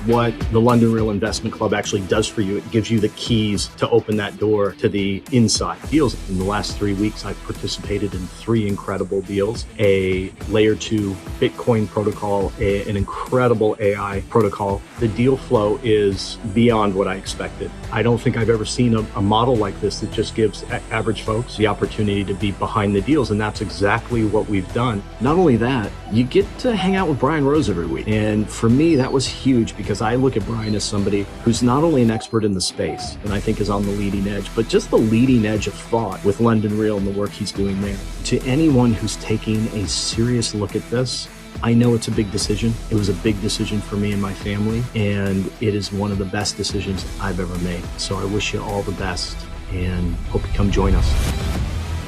what the London Real Investment Club actually does for you. It gives you the keys to open that door to the inside deals. In the last 3 weeks, I've participated in 3 incredible deals: a layer 2 Bitcoin protocol, an incredible AI protocol. The deal flow is beyond what I expected. I don't think I've ever seen a model like this that just gives average folks the opportunity to be behind the deals, and that's exactly what we've done. Not only that, you get to hang out with Brian Rose every week, and for me, that was huge because I look at Brian as somebody who's not only an expert in the space, and I think is on the leading edge, but just the leading edge of thought with London Real and the work he's doing there. To anyone who's taking a serious look at this, I know it's a big decision. It was a big decision for me and my family, and it is one of the best decisions I've ever made. So I wish you all the best and hope you come join us.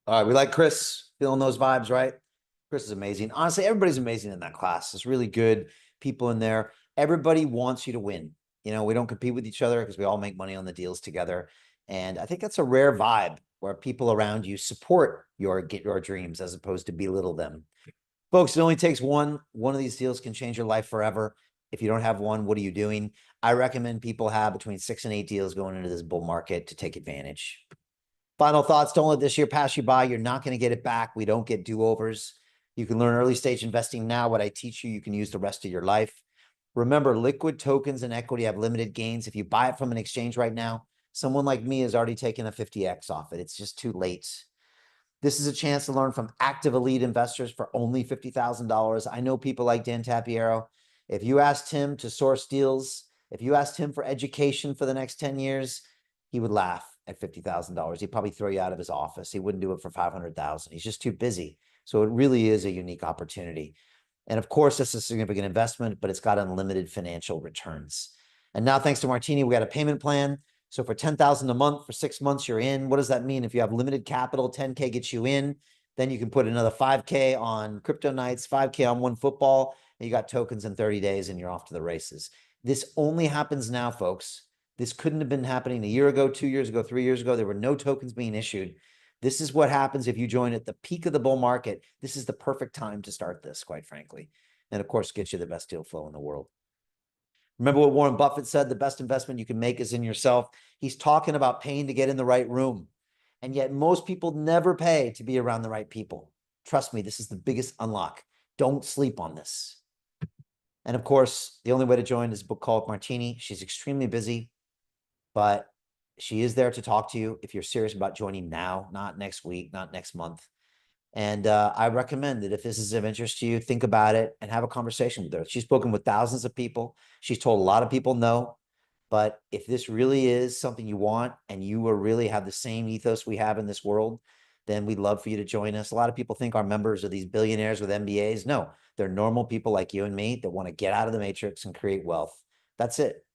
All right, we like Chris, feeling those vibes, right? Chris is amazing. Honestly, everybody's amazing in that class. It's really good people in there. Everybody wants you to win. You know, we don't compete with each other because we all make money on the deals together. And I think that's a rare vibe where people around you support your dreams as opposed to belittle them. Folks, it only takes one. One of these deals can change your life forever. If you don't have one, what are you doing? I recommend people have between 6 and 8 deals going into this bull market to take advantage. Final thoughts. Don't let this year pass you by. You're not going to get it back. We don't get do-overs. You can learn early stage investing now. What I teach you, you can use the rest of your life. Remember, liquid tokens and equity have limited gains. If you buy it from an exchange right now, someone like me has already taken a 50x off it. It's just too late. This is a chance to learn from active elite investors for only $50,000. I know people like Dan Tapiero. If you asked him to source deals, if you asked him for education for the next 10 years, he would laugh at $50,000. He'd probably throw you out of his office. He wouldn't do it for $500,000. He's just too busy. So it really is a unique opportunity. And of course, it's a significant investment, but it's got unlimited financial returns. And now, thanks to Martini, we got a payment plan. So for $10,000 a month for 6 months, you're in. What does that mean? If you have limited capital, 10K gets you in. Then you can put another 5K on crypto nights, 5K on one football, and you got tokens in 30 days and you're off to the races. This only happens now, folks. This couldn't have been happening a year ago, 2 years ago, 3 years ago. There were no tokens being issued. This is what happens if you join at the peak of the bull market. This is the perfect time to start this, quite frankly. And of course, gets you the best deal flow in the world. Remember what Warren Buffett said, the best investment you can make is in yourself. He's talking about paying to get in the right room. And yet most people never pay to be around the right people. Trust me, this is the biggest unlock. Don't sleep on this. And of course, the only way to join is a book called Martini. She's extremely busy, but she is there to talk to you if you're serious about joining now, not next week, not next month. And I recommend that if this is of interest to you, think about it and have a conversation with her. She's spoken with thousands of people. She's told a lot of people no. But if this really is something you want and you will really have the same ethos we have in this world, then we'd love for you to join us. A lot of people think our members are these billionaires with MBAs. No, they're normal people like you and me that want to get out of the matrix and create wealth. That's it.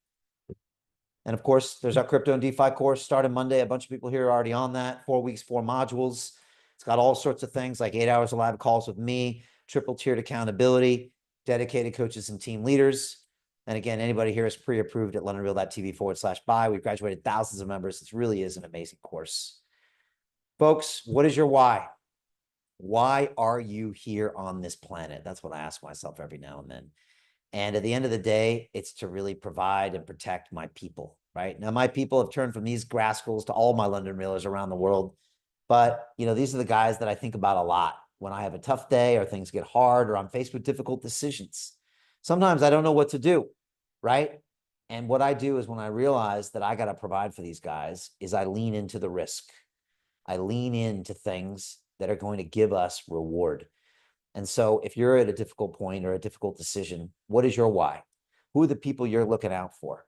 And of course, there's our crypto and DeFi course starting Monday. A bunch of people here are already on that. 4 weeks, 4 modules. It's got all sorts of things like 8 hours of live calls with me, triple tiered accountability, dedicated coaches and team leaders. And again, anybody here is pre-approved at londonreal.tv/buy. We've graduated thousands of members. This really is an amazing course. Folks, what is your why? Why are you here on this planet? That's what I ask myself every now and then. And at the end of the day, it's to really provide and protect my people, right? Now, my people have turned from these rascals to all my London Reelers around the world. But, you know, these are the guys that I think about a lot when I have a tough day or things get hard or I'm faced with difficult decisions. Sometimes I don't know what to do, right? And what I do is when I realize that I got to provide for these guys is I lean into the risk. I lean into things that are going to give us reward. And so if you're at a difficult point or a difficult decision, what is your why? Who are the people you're looking out for?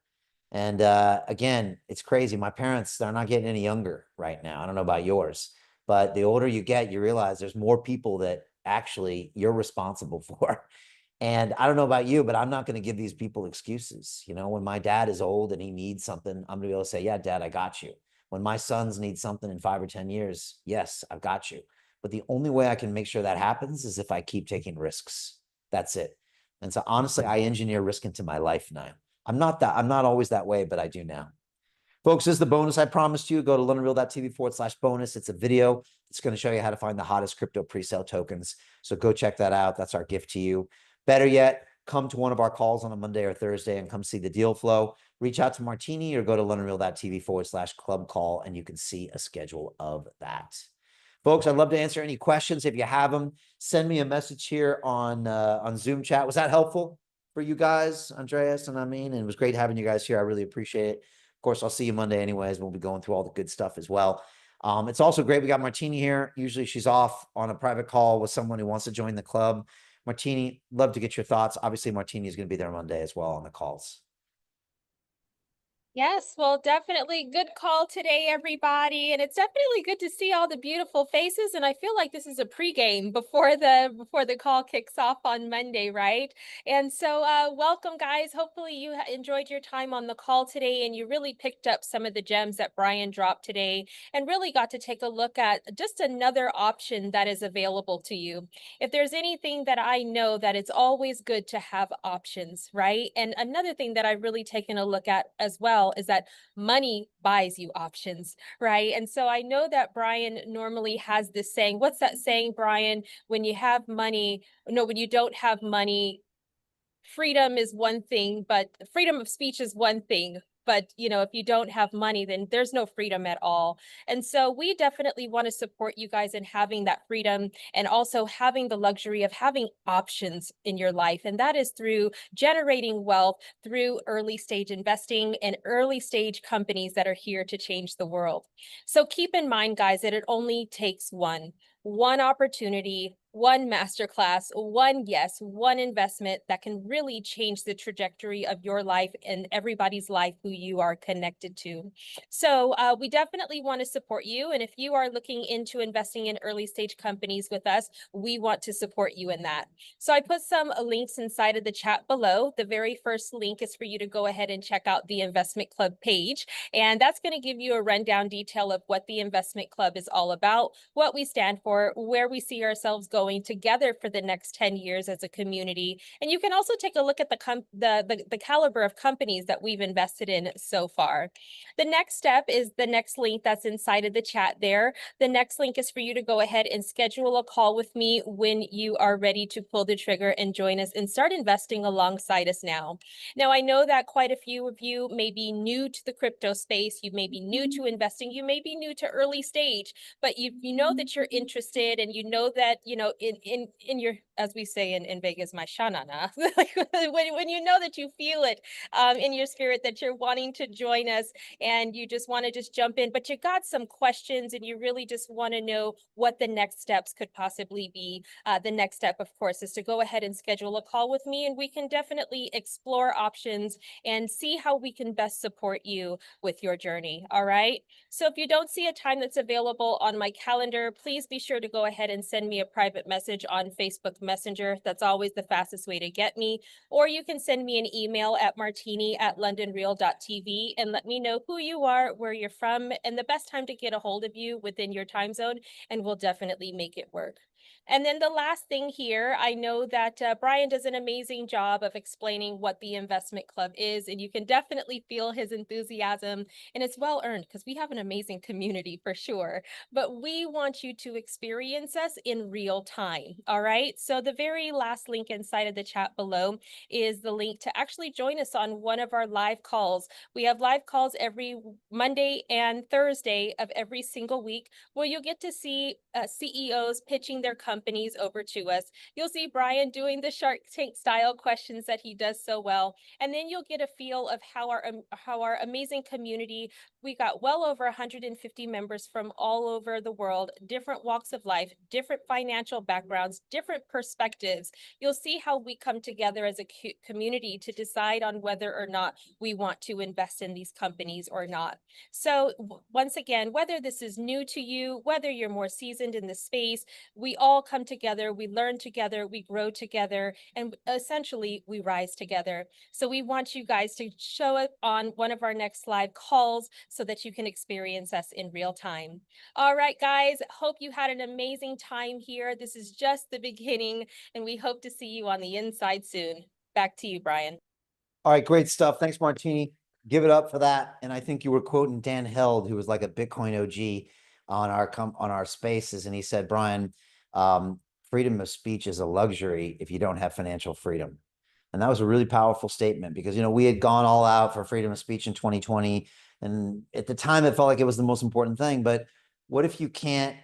And again, it's crazy. My parents, they're not getting any younger right now. I don't know about yours, but the older you get, you realize there's more people that actually you're responsible for. And I don't know about you, but I'm not going to give these people excuses. You know, when my dad is old and he needs something, I'm going to be able to say, yeah, Dad, I got you. When my sons need something in 5 or 10 years, yes, I've got you. But the only way I can make sure that happens is if I keep taking risks. That's it. And so honestly, I engineer risk into my life now. I'm not always that way, but I do now. Folks, this is the bonus I promised you. Go to londonreal.tv/bonus. It's a video. It's going to show you how to find the hottest crypto pre-sale tokens. So go check that out. That's our gift to you. Better yet, come to one of our calls on a Monday or Thursday and come see the deal flow, reach out to Martini or go to londonreal.tv/club call, and you can see a schedule of that. Folks, I'd love to answer any questions. If you have them, send me a message here on Zoom chat. Was that helpful for you guys, Andreas and Amin? And it was great having you guys here. I really appreciate it. Of course, I'll see you Monday anyways. We'll be going through all the good stuff as well. It's also great. We got Martini here. Usually she's off on a private call with someone who wants to join the club. Martini, love to get your thoughts. Obviously, Martini is going to be there Monday as well on the calls. Yes, well, definitely good call today, everybody. And it's definitely good to see all the beautiful faces. And I feel like this is a pregame before the call kicks off on Monday, right? And so welcome, guys. Hopefully you enjoyed your time on the call today and you really picked up some of the gems that Brian dropped today and really got to take a look at just another option that is available to you. If there's anything that I know, that it's always good to have options, right? And another thing that I've really taken a look at as well is that money buys you options, right? And so I know that Brian normally has this saying. What's that saying, Brian? When you have money, no, when you don't have money, freedom is one thing, but freedom of speech is one thing. But, you know, if you don't have money, then there's no freedom at all. And so we definitely want to support you guys in having that freedom and also having the luxury of having options in your life. And that is through generating wealth through early stage investing and early stage companies that are here to change the world. So keep in mind, guys, that it only takes one opportunity, one masterclass, one yes, one investment that can really change the trajectory of your life and everybody's life who you are connected to. So we definitely want to support you. And if you are looking into investing in early stage companies with us, we want to support you in that. So I put some links inside of the chat below. The very first link is for you to go ahead and check out the Investment Club page. And that's going to give you a rundown detail of what the Investment Club is all about, what we stand for, where we see ourselves going together for the next 10 years as a community. And you can also take a look at the caliber of companies that we've invested in so far. The next step is the next link that's inside of the chat there. The next link is for you to go ahead and schedule a call with me when you are ready to pull the trigger and join us and start investing alongside us now. Now, I know that quite a few of you may be new to the crypto space. You may be new to investing. You may be new to early stage, but you know that you're interested and you know that, you know, in your, as we say in Vegas, my shanana, like when you know that you feel it in your spirit that you're wanting to join us and you just want to just jump in, but you got some questions and you really just want to know what the next steps could possibly be. The next step, of course, is to go ahead and schedule a call with me and we can definitely explore options and see how we can best support you with your journey. All right. So if you don't see a time that's available on my calendar, please be sure to go ahead and send me a private message on Facebook Messenger. That's always the fastest way to get me. Or you can send me an email at martini@londonreal.tv and let me know who you are, where you're from, and the best time to get a hold of you within your time zone, and we'll definitely make it work. And then the last thing here, I know that Brian does an amazing job of explaining what the Investment Club is, and you can definitely feel his enthusiasm, and it's well earned because we have an amazing community for sure. But we want you to experience us in real time, all right? So the very last link inside of the chat below is the link to actually join us on one of our live calls. We have live calls every Monday and Thursday of every single week where you'll get to see CEOs pitching their companies over to us. You'll see Brian doing the Shark Tank style questions that he does so well. And then you'll get a feel of how our amazing community, we got well over 150 members from all over the world, different walks of life, different financial backgrounds, different perspectives. You'll see how we come together as a community to decide on whether or not we want to invest in these companies or not. So once again, whether this is new to you, whether you're more seasoned in the space, we all come together, we learn together, we grow together, and essentially we rise together. So we want you guys to show up on one of our next live calls so that you can experience us in real time. All right, guys, hope you had an amazing time here. This is just the beginning, and we hope to see you on the inside soon. Back to you, Brian. All right, great stuff. Thanks, Martini. Give it up for that. And I think you were quoting Dan Held, who was like a Bitcoin OG on our spaces, and he said, Brian, freedom of speech is a luxury if you don't have financial freedom. And that was a really powerful statement because, we had gone all out for freedom of speech in 2020. And at the time, it felt like it was the most important thing. But what if you can't,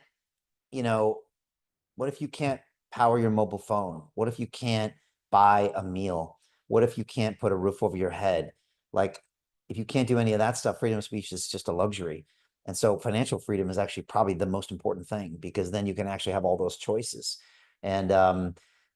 what if you can't power your mobile phone? What if you can't buy a meal? What if you can't put a roof over your head? Like, if you can't do any of that stuff, freedom of speech is just a luxury. And so financial freedom is actually probably the most important thing, because then you can actually have all those choices. And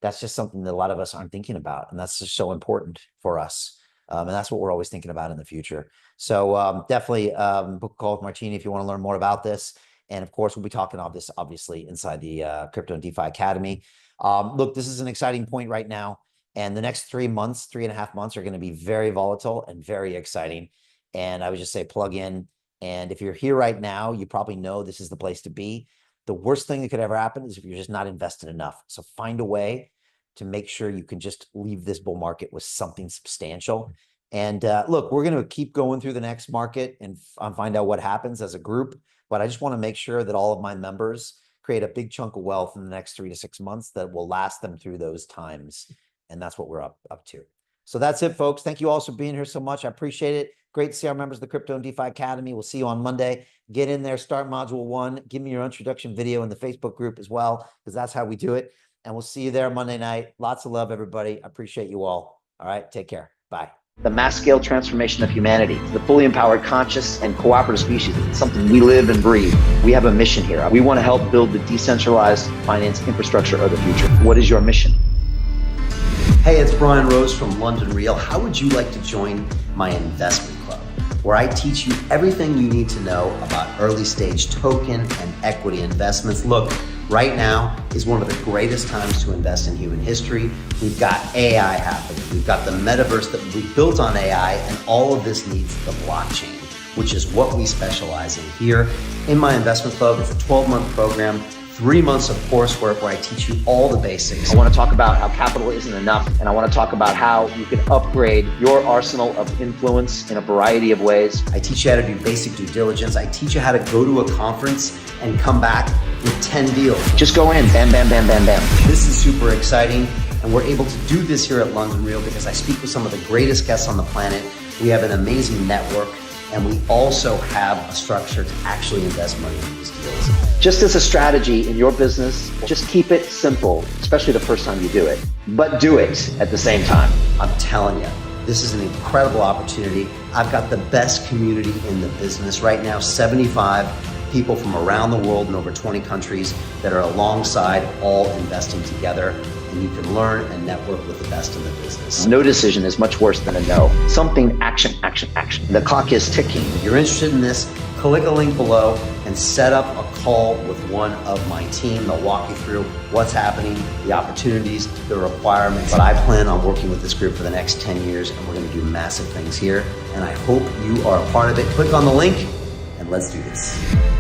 that's just something that a lot of us aren't thinking about. And that's just so important for us. And that's what we're always thinking about in the future. So definitely book a call with Martini if you want to learn more about this. And of course, we'll be talking about this obviously inside the Crypto and DeFi Academy. Look, this is an exciting point right now. And the next 3 months, 3.5 months are going to be very volatile and very exciting. And I would just say plug in. And if you're here right now, you probably know this is the place to be. The worst thing that could ever happen is if you're just not invested enough. So find a way to make sure you can just leave this bull market with something substantial. And look, we're going to keep going through the next market and find out what happens as a group. But I just want to make sure that all of my members create a big chunk of wealth in the next 3 to 6 months that will last them through those times. And that's what we're up to. So that's it, folks. Thank you all for being here so much. I appreciate it. Great to see our members of the Crypto and DeFi Academy. We'll see you on Monday. Get in there, start module 1. Give me your introduction video in the Facebook group as well, because that's how we do it. And we'll see you there Monday night. Lots of love, everybody. I appreciate you all. All right, take care. Bye. The mass scale transformation of humanity, the fully empowered, conscious, and cooperative species. It's something we live and breathe. We have a mission here. We want to help build the decentralized finance infrastructure of the future. What is your mission? Hey, it's Brian Rose from London Real. How would you like to join my investment club, where I teach you everything you need to know about early stage token and equity investments? Look, right now is one of the greatest times to invest in human history. We've got AI happening. We've got the metaverse that we built on AI, and all of this needs the blockchain, which is what we specialize in here. In my investment club, it's a 12-month program, 3 months of coursework where I teach you all the basics. I want to talk about how capital isn't enough, and I want to talk about how you can upgrade your arsenal of influence in a variety of ways. I teach you how to do basic due diligence. I teach you how to go to a conference and come back with 10 deals. Just go in, bam, bam, bam, bam, bam. This is super exciting, and we're able to do this here at London Real because I speak with some of the greatest guests on the planet. We have an amazing network, and we also have a structure to actually invest money in these deals. Just as a strategy in your business, just keep it simple, especially the first time you do it, but do it at the same time. I'm telling you, this is an incredible opportunity. I've got the best community in the business right now, 75 people from around the world in over 20 countries that are alongside, all investing together. And you can learn and network with the best in the business. No decision is much worse than a no. Something, action, action, action. The clock is ticking. If you're interested in this, click a link below and set up a call with one of my team. They'll walk you through what's happening, the opportunities, the requirements. But I plan on working with this group for the next 10 years, and we're going to do massive things here. And I hope you are a part of it. Click on the link and let's do this.